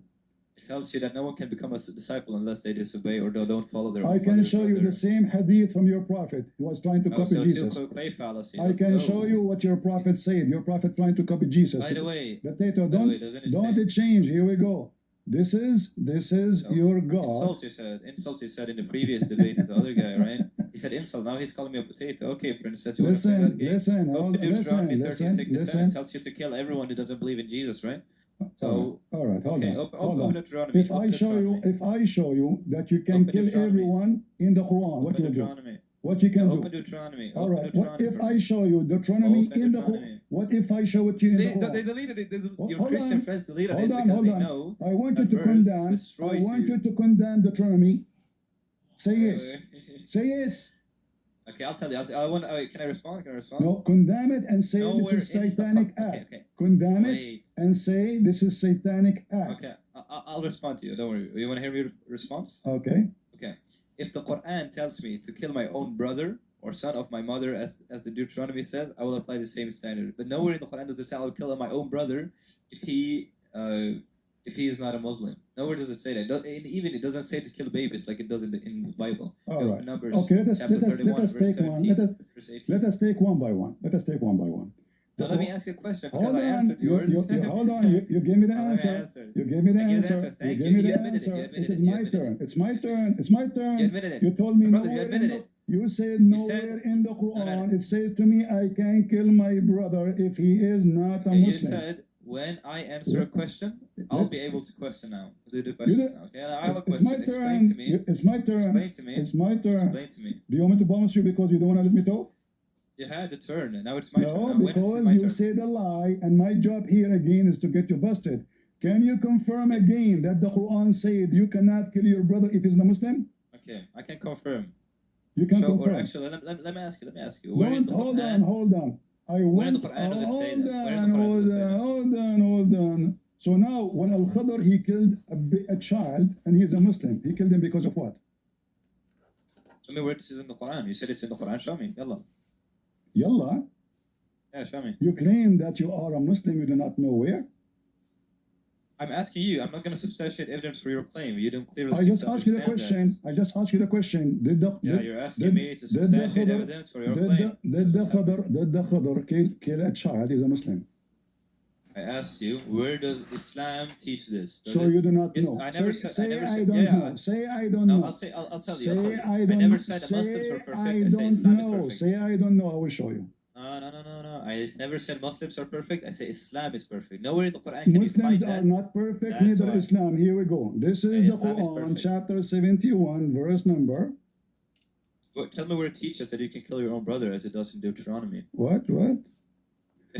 C: It tells you that no one can become a disciple unless they disobey or don't follow their.
B: I can show you the same hadith from your prophet who was trying to copy Jesus. I can show you what your prophet said. Your prophet trying to copy Jesus.
C: By the way,
B: don't change. Here we go. This is your God.
C: Insult he said in the previous debate with the other guy, right? He said insult. Now he's calling me a potato. Okay, princess.
B: Listen.
C: It tells you to kill everyone who doesn't believe in Jesus, right? So
B: all right, hold on.
C: Deuteronomy.
B: If I show you that you can kill everyone in the Quran, what you do? What you can do?
C: Open Deuteronomy.
B: All right. What if I show you Deuteronomy in the Quran? What if I show it to you in the Quran?
C: They deleted it. Your Christian friends deleted it because they know.
B: I want you to condemn. I want you to condemn Deuteronomy. Say yes. Say yes.
C: Okay, I'll tell you. Can I respond?
B: No, condemn it and say this is satanic act.
C: Okay.
B: Condemn it and say this is satanic act.
C: Okay, I'll respond to you. Don't worry. You want to hear your response?
B: Okay.
C: If the Quran tells me to kill my own brother or son of my mother, as the Deuteronomy says, I will apply the same standard. But nowhere in the Quran does it say I will kill my own brother if he is not a Muslim. Nowhere does it say that. Even it doesn't say to kill babies like it does in the Bible.
B: All right.
C: Numbers,
B: okay, let us take one by one.
C: Now, let me ask you a question because
B: hold
C: I answered yours.
B: Hold on, you gave me the answer. You gave me the answer.
C: Thank
B: you.
C: It
B: is my turn. It's my turn.
C: You admitted it.
B: You told me
C: brother, you admitted it.
B: You said nowhere in the Quran it says to me I can kill my brother if he is not a Muslim.
C: You said when I answer a question, I'll be able to question now. Do the
B: You
C: questions
B: don't-
C: now. Okay, I have a
B: It's my
C: question.
B: turn.
C: Explain to me.
B: It's my turn.
C: Explain to me.
B: It's my turn.
C: Explain to me.
B: Do you want me to bounce you because you don't want to let me talk?
C: You had the turn, and now it's my turn.
B: No,
C: Now, when is it
B: because
C: my
B: you
C: turn?
B: said a lie, and my job here again is to get you busted. Can you confirm again that the Quran said you cannot kill your brother if he's not Muslim?
C: Okay, I can confirm.
B: You can
C: Or
B: confirm.
C: actually, let me ask you. Where in
B: Don't,
C: the
B: hold
C: Quran?
B: on, hold on. I
C: Where in
B: want,
C: the Quran does it say
B: hold
C: that? Where in
B: on,
C: the Quran
B: hold
C: does it say
B: on,
C: that?
B: hold on, hold on. So now, when Al-Khadr, he killed a child, and he's a Muslim, he killed him because of what?
C: Show me where this is in the Quran. You said it's in the Quran. Show me. Yalla.
B: Yalla,
C: Yeah, show me.
B: you claim that you are a Muslim, you do not know where?
C: I'm asking you. I'm not going to substantiate evidence for your claim. You don't clearly
B: I just asked you the question.
C: that.
B: I just asked you the question.
C: Yeah, you're asking me to substantiate evidence for your claim.
B: Did the Khadr kill a child? He's a Muslim.
C: I asked you, where does Islam teach this?
B: So you do not know.
C: I never
B: Say
C: said.
B: I don't know. Say I don't know.
C: I'll tell you.
B: Say I
C: I
B: don't.
C: never said Muslims are perfect.
B: I
C: I say
B: don't
C: Islam is
B: know.
C: perfect.
B: Say I don't know. I will show you.
C: No. I never said Muslims are perfect. I say Islam is perfect. Nowhere in the Quran can you
B: Muslims
C: find
B: are
C: that.
B: not perfect,
C: That's
B: neither
C: why.
B: Islam. Here we go. This is the
C: Islam is
B: Quran,
C: perfect.
B: chapter 71, verse number.
C: Tell me where it teaches that you can kill your own brother, as it does in Deuteronomy.
B: What?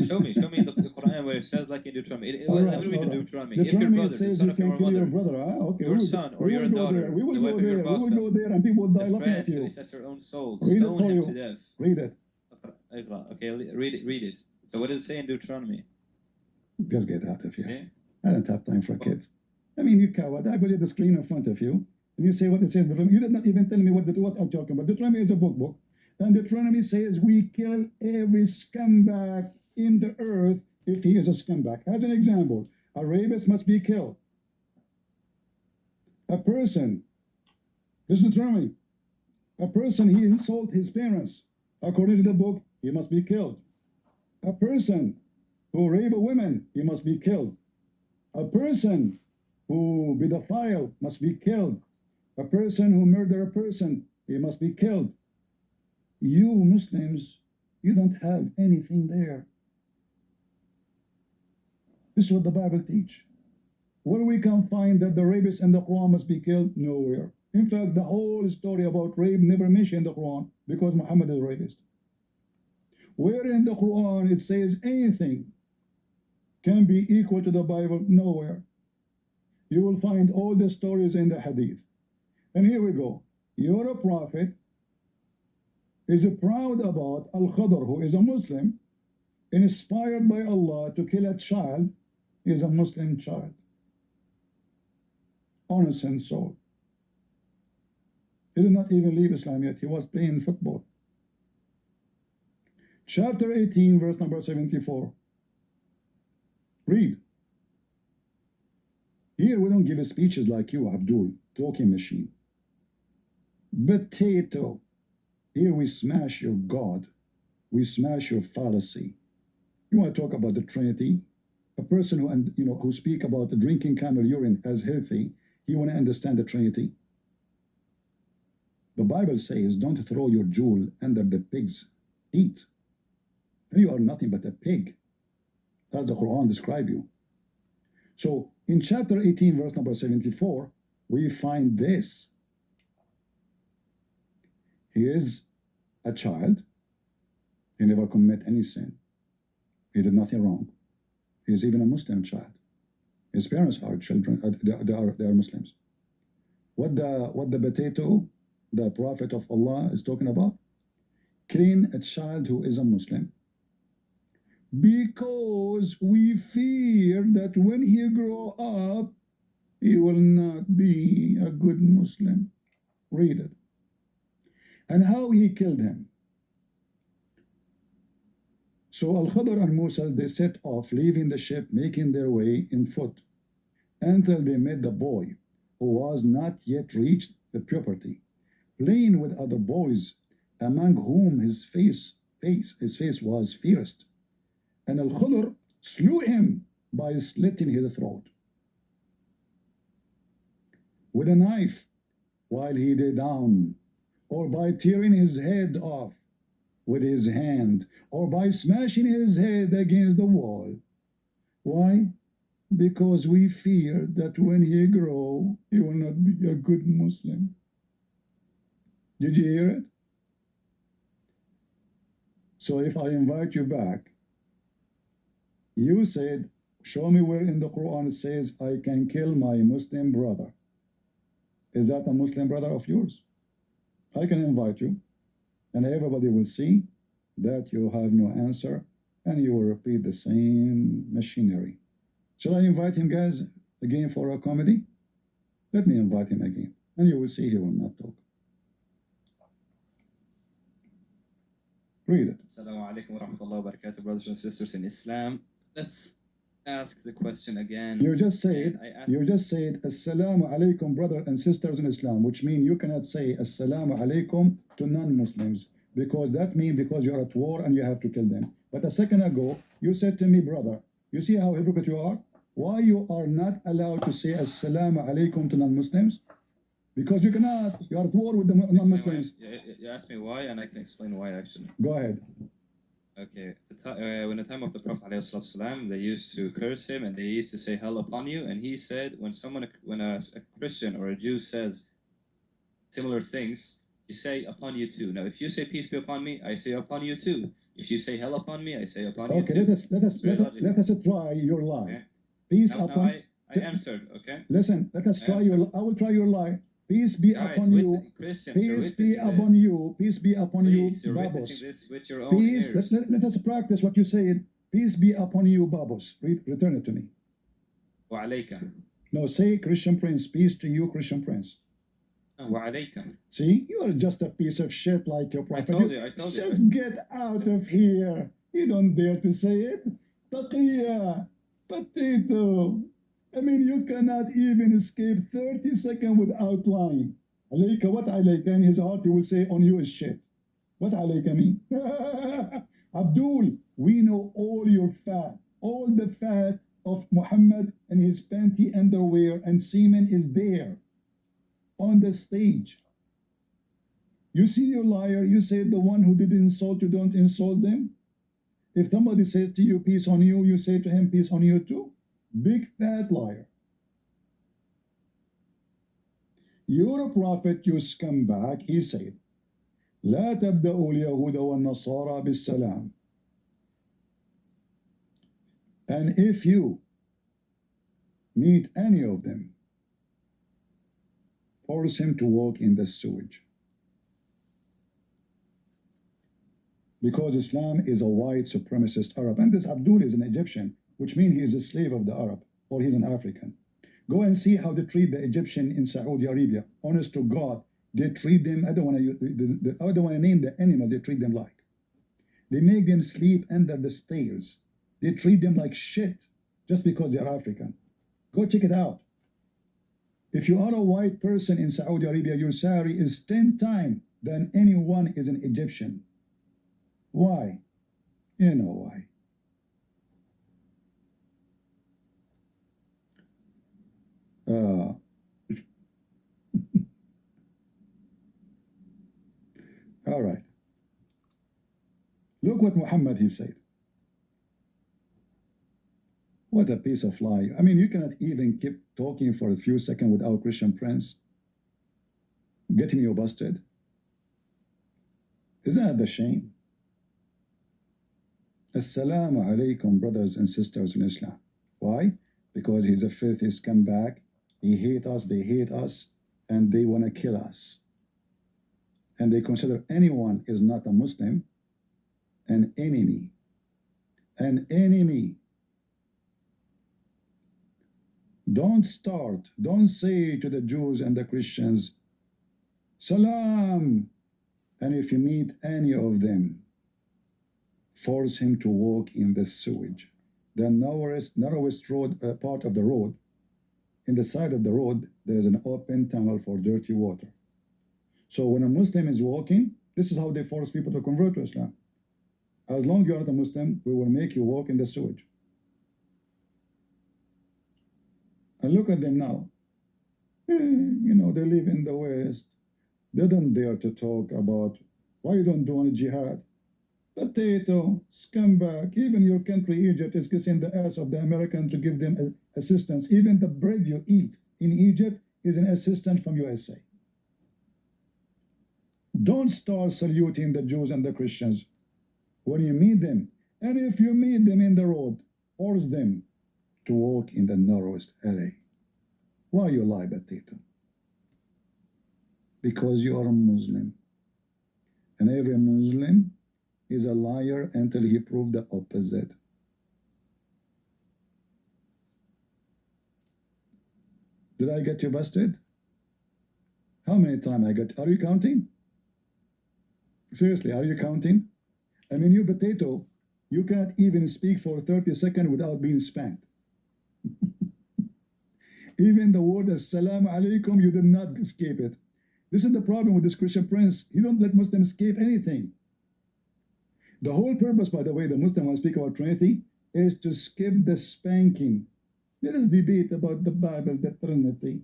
C: Show me in the Quran where it says like in Deuteronomy. Let me read the Deuteronomy. If your
B: Deuteronomy
C: brother, the
B: says
C: son
B: you
C: of your
B: can kill your
C: mother,
B: brother. Okay,
C: your son or your daughter,
B: we will
C: the
B: go
C: wife of your
B: there. We will
C: boss,
B: go there, and people will die
C: the
B: looking
C: friend
B: at
C: who
B: you.
C: is her own soul,
B: Read it
C: stone
B: for
C: him
B: you.
C: to death.
B: Read it.
C: Okay, read it. So what does it say in Deuteronomy?
B: Just get out of here.
C: See?
B: I don't have time for kids. I mean, you coward. I put the screen in front of you, and you say what it says. You did not even tell me what I'm talking about. Deuteronomy is a book. And Deuteronomy says we kill every scumbag in the earth if he is a scumbag. As an example, a rapist must be killed. A person, this is Deuteronomy, a person, he insult his parents. According to the book, he must be killed. A person who rape a woman, he must be killed. A person who pedophile must be killed. A person who murder a person, he must be killed. You Muslims, you don't have anything there. This is what the Bible teach. Where we can find that the rapist in the Quran must be killed? Nowhere. In fact, the whole story about rape never mentioned in the Quran because Muhammad is a rapist. Where in the Quran it says anything can be equal to the Bible? Nowhere. You will find all the stories in the Hadith. And here we go. You're a prophet, is proud about Al-Khadr, who is a Muslim, inspired by Allah to kill a child, is a Muslim child. Honest and soul. He did not even leave Islam yet. He was playing football. Chapter 18, verse number 74. Read. Here we don't give speeches like you, Abdul, talking machine. Potato. Here we smash your God. We smash your fallacy. You want to talk about the Trinity? A person who speak about drinking camel urine as healthy, you want to understand the Trinity? The Bible says, don't throw your jewel under the pig's feet. You are nothing but a pig. That's the Quran describe you. So in chapter 18, verse number 74, we find this. He is a child. He never commit any sin. He did nothing wrong. He is even a Muslim child. His parents are children. They are Muslims. What the potato, the Prophet of Allah, is talking about? Killing a child who is a Muslim, because we fear that when he grow up, he will not be a good Muslim. Read it. And how he killed him. So Al-Khadr and Musa, they set off, leaving the ship, making their way in foot, until they met the boy, who was not yet reached the puberty, playing with other boys, among whom his face was fierce. And Al-Khadr slew him by slitting his throat with a knife while he lay down, or by tearing his head off with his hand, or by smashing his head against the wall. Why? Because we fear that when he grow, he will not be a good Muslim. Did you hear it? So if I invite you back, you said, show me where in the Quran it says I can kill my Muslim brother. Is that a Muslim brother of yours? I can invite you, and everybody will see that you have no answer, and you will repeat the same machinery. Shall I invite him, guys, again for a comedy? Let me invite him again, and you will see he will not talk. Read it.
C: Assalamu alaikum wa rahmatullahi wa barakatuh, brothers and sisters in Islam. Let's ask the question again.
B: You just said, Assalamu alaikum, brother and sisters in Islam, which means you cannot say Assalamu alaikum to non-Muslims, because that means because you're at war and you have to kill them. But a second ago, you said to me, brother, you see how hypocrite you are? Why you are not allowed to say Assalamu alaikum to non-Muslims? Because you cannot. You are at war with the non-Muslims.
C: You asked me why, and I can explain why, actually.
B: Go ahead.
C: Okay. When the time of the Prophet ﷺ, they used to curse him, and they used to say hell upon you. And he said, when a Christian or a Jew says similar things, you say upon you too. Now, if you say peace be upon me, I say upon you too. If you say hell upon me, I say upon you too.
B: Okay, let us try your lie.
C: Okay.
B: Peace
C: now,
B: upon.
C: I answered. Okay.
B: Listen, let us try your. I will try your lie. Peace be upon you. Peace be upon you. Peace be upon you, Babos. Peace. Let us practice what you said. Peace be upon you, Babos. Return it to me.
C: Wa alayka.
B: No, say Christian Prince. Peace to you, Christian Prince.
C: Wa alayka.
B: See, you are just a piece of shit like your prophet.
C: I told you.
B: Just get out of here. You don't dare to say it. Taqiyya. Potato. I mean, you cannot even escape 30 seconds without lying. Alayka, what alayka? In his heart, he will say, on you is shit. What alayka mean? Abdul, we know all your fat. All the fat of Muhammad and his panty underwear and semen is there on the stage. You see, you liar. You said the one who did insult you, don't insult them. If somebody says to you, peace on you, you say to him, peace on you too. Big fat liar. Your prophet, you scumbag, he said, لا تبدأوا اليهود والنصارى بالسلام. And if you meet any of them, force him to walk in the sewage. Because Islam is a white supremacist Arab. And this Abdul is an Egyptian, which means he is a slave of the Arab, or he's an African. Go and see how they treat the Egyptian in Saudi Arabia. Honest to God, they treat them, I don't want to name the animal they treat them like. They make them sleep under the stairs. They treat them like shit just because they're African. Go check it out. If you are a white person in Saudi Arabia, your salary is 10 times than anyone is an Egyptian. Why? You know why. All right. Look what Muhammad he said. What a piece of lie. I mean, you cannot even keep talking for a few seconds without Christian Prince getting you busted. Isn't that the shame? Assalamu alaikum, brothers and sisters in Islam. Why? Because he's a filthy scumbag. He hates us, they hate us, and they want to kill us. And they consider anyone is not a Muslim an enemy. An enemy. Don't say to the Jews and the Christians, Salam. And if you meet any of them, force him to walk in the sewage. The narrowest road, part of the road, in the side of the road, there is an open tunnel for dirty water. So when a Muslim is walking, this is how they force people to convert to Islam. As long as you are not a Muslim, we will make you walk in the sewage. And look at them now. You know, they live in the West. They don't dare to talk about why you don't do any jihad. Potato, scumbag. Even your country, Egypt, is kissing the ass of the American to give them assistance. Even the bread you eat in Egypt is an assistance from USA. Don't start saluting the Jews and the Christians when you meet them. And if you meet them in the road, force them to walk in the narrowest alley. Why you lie, potato? Because you are a Muslim. And every Muslim is a liar until he proves the opposite. Did I get you busted? How many times I got? Are you counting? Seriously, are you counting? I mean, you potato, you can't even speak for 30 seconds without being spanked. Even the word Assalamu alaikum, you did not escape it. This is the problem with this Christian prince. He don't let Muslims escape anything. The whole purpose, by the way, the Muslim, when I speak about Trinity, is to skip the spanking. Let us debate about the Bible, the Trinity.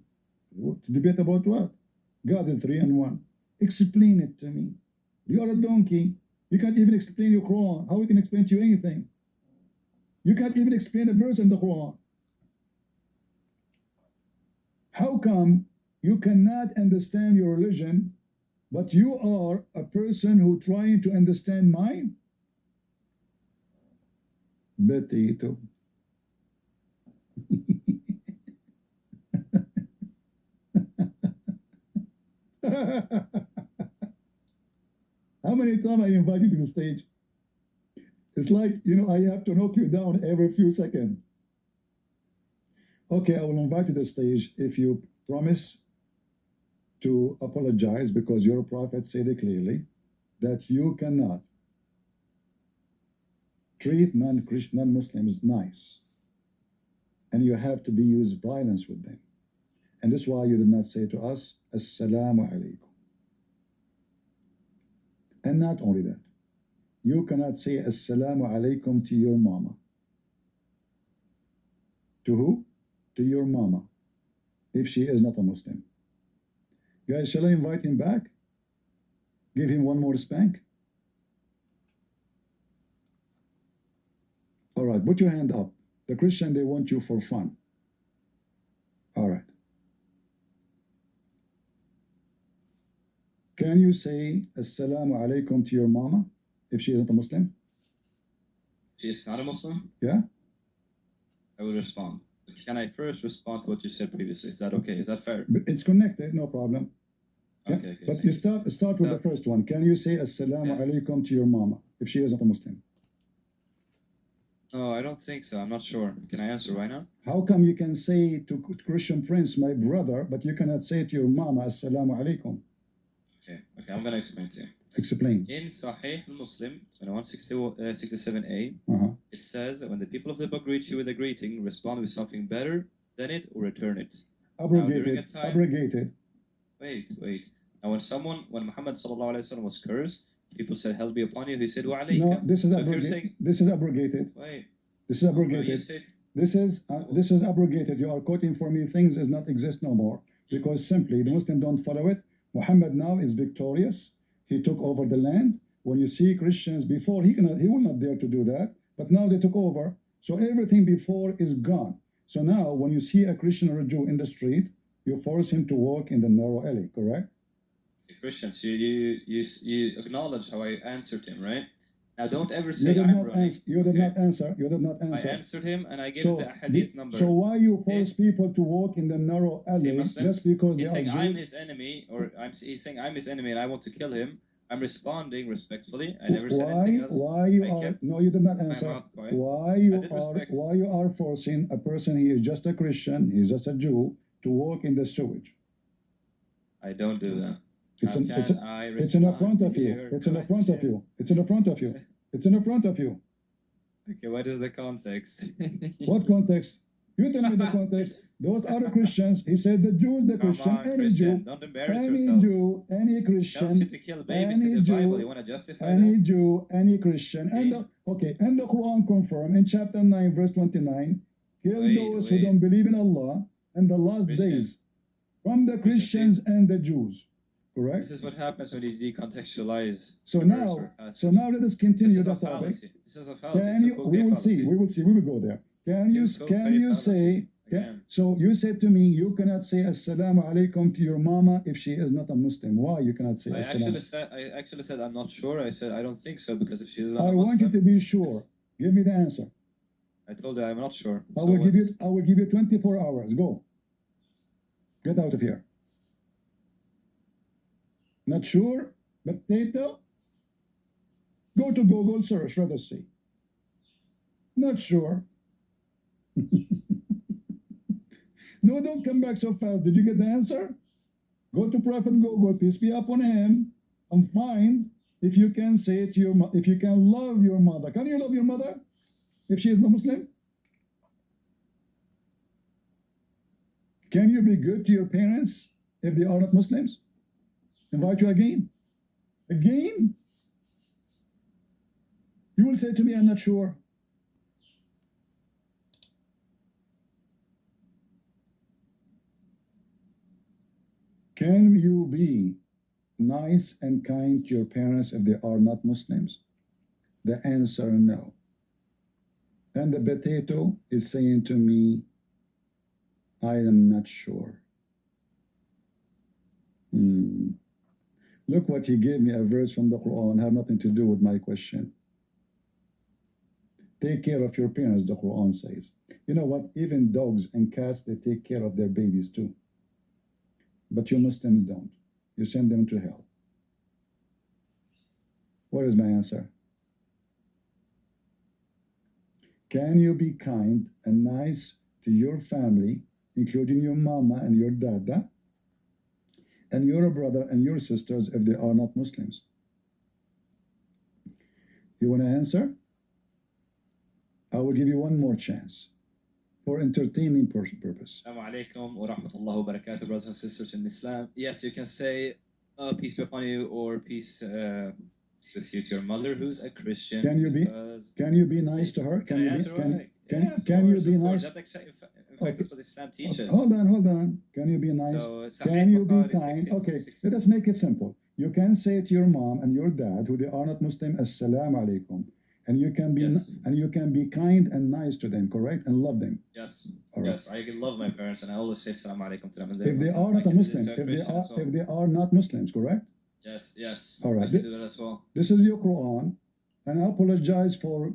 B: To debate about what? God is 3 and 1. Explain it to me. You are a donkey. You can't even explain your Quran. How we can explain to you anything? You can't even explain a verse in the Quran. How come you cannot understand your religion, but you are a person who trying to understand mine? Potato. How many times I invite you to the stage? It's like, you know, I have to knock you down every few seconds. Okay, I will invite you to the stage if you promise to apologize, because your prophet said it clearly that you cannot treat non-Muslims nice, and you have to use violence with them. And that's why you did not say to us, Assalamu alaikum. And not only that, you cannot say Assalamu alaikum to your mama. To who? To your mama, if she is not a Muslim. Guys, shall I invite him back? Give him one more spank? All right, put your hand up. The Christian, they want you for fun. All right. Can you say Assalamu alaikum to your mama if she isn't a Muslim?
C: She is not a Muslim?
B: Yeah?
C: I will respond. Can I first respond to what you said previously? Is that okay? Is that fair?
B: It's connected, no problem. Yeah?
C: Okay, okay.
B: But you start with the first one. Can you say Assalamu alaikum to your mama if she isn't a Muslim?
C: No, I don't think so. I'm not sure. Can I answer right now?
B: How come you can say to Christian prince, my brother, but you cannot say to your mama Assalamu alaikum?
C: Okay, I'm going to explain to you.
B: Explain.
C: In Sahih al-Muslim 2167a, it says that when the people of the book greet you with a greeting, respond with something better than it or return it.
B: Abrogated.
C: Now,
B: Abrogated.
C: Wait. Now, when Muhammad was cursed, people said, "Hell be upon you." He said, "Wa alayka."
B: No, this is
C: so
B: abrogated. This is abrogated.
C: Wait.
B: This is abrogated. This is abrogated. You are quoting for me things does not exist no more, because simply the Muslims don't follow it. Muhammad now is victorious. He took over the land. When you see Christians before, he will not dare to do that. But now they took over. So everything before is gone. So now when you see a Christian or a Jew in the street, you force him to walk in the narrow alley, correct?
C: Christians, you acknowledge how I answered him, right? Now don't ever say I'm running.
B: You did not answer. You did not answer.
C: I answered him and I gave him the hadith number.
B: So why you force people to walk in the narrow alley just because
C: he's
B: they are
C: saying
B: Jews?
C: I'm his enemy, or he's saying I'm his enemy and I want to kill him. I'm responding respectfully. I never said anything else.
B: No, you did not answer. Why you are forcing a person, he is just a Christian, he's just a Jew, to walk in the sewage?
C: I don't do that.
B: It's in the front of you. It's in the front of you. It's in the front of you. It's in the front of you.
C: Okay, what is the context?
B: What context? You tell me the context. Those are the Christians. He said the Jews, the Christian, any Jew,
C: don't embarrass
B: any
C: yourself.
B: Jew, any Christian,
C: tells you to kill babies in the Bible. You want to justify
B: any
C: that?
B: Jew, any Christian, and the Quran confirm in chapter 9, verse 29, kill those who don't believe in Allah and the last days, from the Christians and the Jews. correct?
C: This is what happens when you decontextualize.
B: So
C: the verse or
B: now,
C: passage.
B: so now let us continue
C: This is
B: the
C: a
B: topic.
C: fallacy. This is a fallacy.
B: Can
C: It's a
B: you?
C: cocaine
B: We will
C: fallacy.
B: see. We will see. We will go there. Can you?
C: It's a
B: Can
C: cocaine
B: you say?
C: fallacy. Again.
B: So you said to me, you cannot say assalamu alaikum to your mama if she is not a Muslim. Why you cannot say
C: I
B: assalamu?
C: actually said I'm not sure. I said I don't think so because if she's not
B: I
C: a
B: want you
C: Muslim,
B: to be sure. Give me the answer.
C: I told you I'm not sure.
B: I
C: So
B: will give
C: what's-
B: you. I will give you 24 hours. Go. Get out of here. Not sure, but potato. Go to Google search. Let us see. Not sure. No, don't come back so fast. Did you get the answer? Go to Prophet Google, peace be upon him, and find if you can say to your if you can love your mother. Can you love your mother if she is not Muslim? Can you be good to your parents if they are not Muslims? Invite you again. Again? You will say to me, I'm not sure. Can you be nice and kind to your parents if they are not Muslims? The answer, no. And the potato is saying to me, I am not sure. Look what he gave me, a verse from the Quran, have nothing to do with my question. Take care of your parents, the Quran says. You know what? Even dogs and cats, they take care of their babies too. But you Muslims don't. You send them to hell. What is my answer? Can you be kind and nice to your family, including your mama and your dada, and your brother and your sisters if they are not Muslims? You want to answer? I will give you one more chance for entertaining purpose.
C: Assalamu alaikum wa rahmatullahi wa barakatuh, brothers and sisters in Islam. Yes, you can say peace be upon you or peace with you to your mother who's a Christian.
B: Can you be nice to her? Can you be nice?
C: That's actually, in fact, that's what Islam teaches.
B: Hold on. Can you be nice?
C: So,
B: Can you be
C: Bukhari,
B: kind?
C: 16,
B: Okay,
C: 16.
B: let us make it simple. You can say to your mom and your dad, who they are not Muslim, Assalamu alaikum. And you can be
C: Yes.
B: and you can be kind and nice to them, correct? And love them.
C: Yes.
B: All right.
C: Yes, I love my parents and I always say salam alaikum to them. And
B: If they are not a Muslim, if they are not Muslims, correct?
C: Yes.
B: All right.
C: I can do that as well.
B: This is your Quran, and I apologize for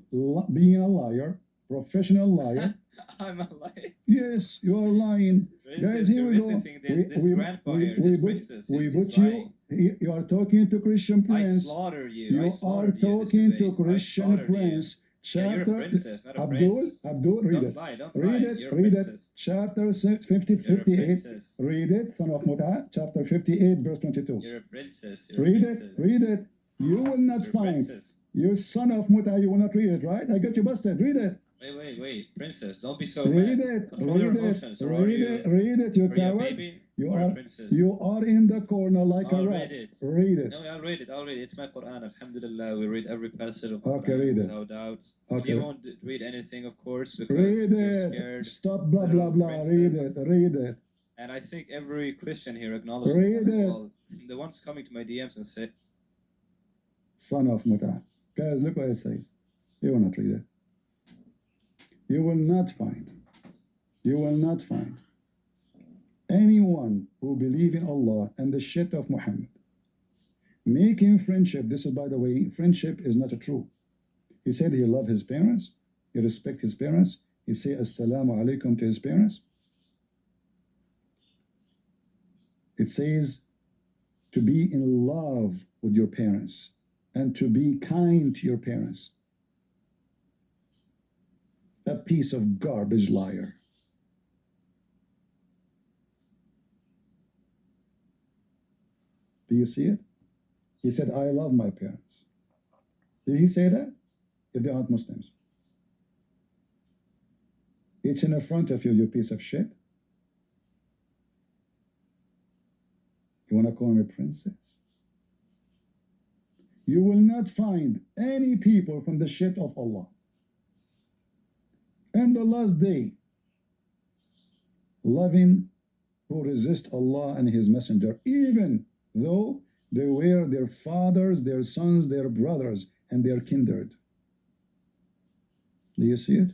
B: being a liar, professional liar.
C: I'm a liar.
B: Yes, you are lying. Guys, here we go.
C: This grandpa here, this princess.
B: We
C: he's
B: put
C: lying.
B: you are talking to Christian
C: I
B: Prince.
C: slaughter you.
B: You
C: I
B: are
C: slaughtered you in this
B: talking to
C: debate. I
B: Christian
C: slaughtered you.
B: Prince.
C: Yeah, you're a
B: Chapter
C: princess, not a
B: Abdul,
C: prince.
B: read
C: Don't
B: it.
C: lie, don't
B: Read
C: lie.
B: it,
C: You're a
B: read it.
C: princess.
B: Chapter 50,
C: You're a
B: 58.
C: princess.
B: Read it, son of Mut'a, chapter 58, verse 22.
C: You're a princess. You're a
B: Read
C: princess.
B: it, read it. You will not
C: You're a
B: find.
C: princess.
B: You son of Mut'a, you will not read it, right? I got you busted. Read it.
C: Wait. Princess, don't be so
B: Read
C: mad.
B: it.
C: Control your
B: Read
C: emotions.
B: it.
C: Or are
B: Read
C: you,
B: it. Read it, you
C: are you a
B: coward.
C: baby
B: You
C: or
B: are
C: a princess?
B: you are in the corner like
C: I'll
B: a rat.
C: read it.
B: Read it.
C: No, I'll read it. It's my Quran. Alhamdulillah, we read every passage of the
B: Okay,
C: Quran
B: read it.
C: without doubt. But
B: Okay.
C: you won't read anything, of course, because
B: Read
C: you're
B: it.
C: scared.
B: Stop blah blah
C: little
B: blah. Read
C: princess.
B: it. Read it.
C: And I think every Christian here acknowledges
B: Read
C: that as
B: it.
C: well. The ones coming to my DMs and say,
B: Son of Mut'a. Guys, look what it says. You will not read it. You will not find. You will not find anyone who believe in Allah and the shit of Muhammad making friendship. This is, by the way, friendship is not a true. He said he loved his parents, he respect his parents, he say assalamu alaikum to his parents. It says to be in love with your parents and to be kind to your parents. A piece of garbage liar. Do you see it? He said, I love my parents. Did he say that? If they aren't Muslims. It's in front of you, you piece of shit. You want to call me princess? You will not find any people from the shit of Allah. And the last day, loving who resist Allah and His Messenger, even though they were their fathers, their sons, their brothers, and their kindred. Do you see it?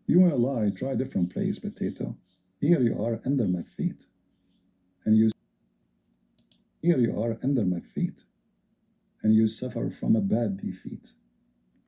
B: You want to lie, try a different place, potato. Here you are under my feet. And here you are under my feet. And you suffer from a bad defeat.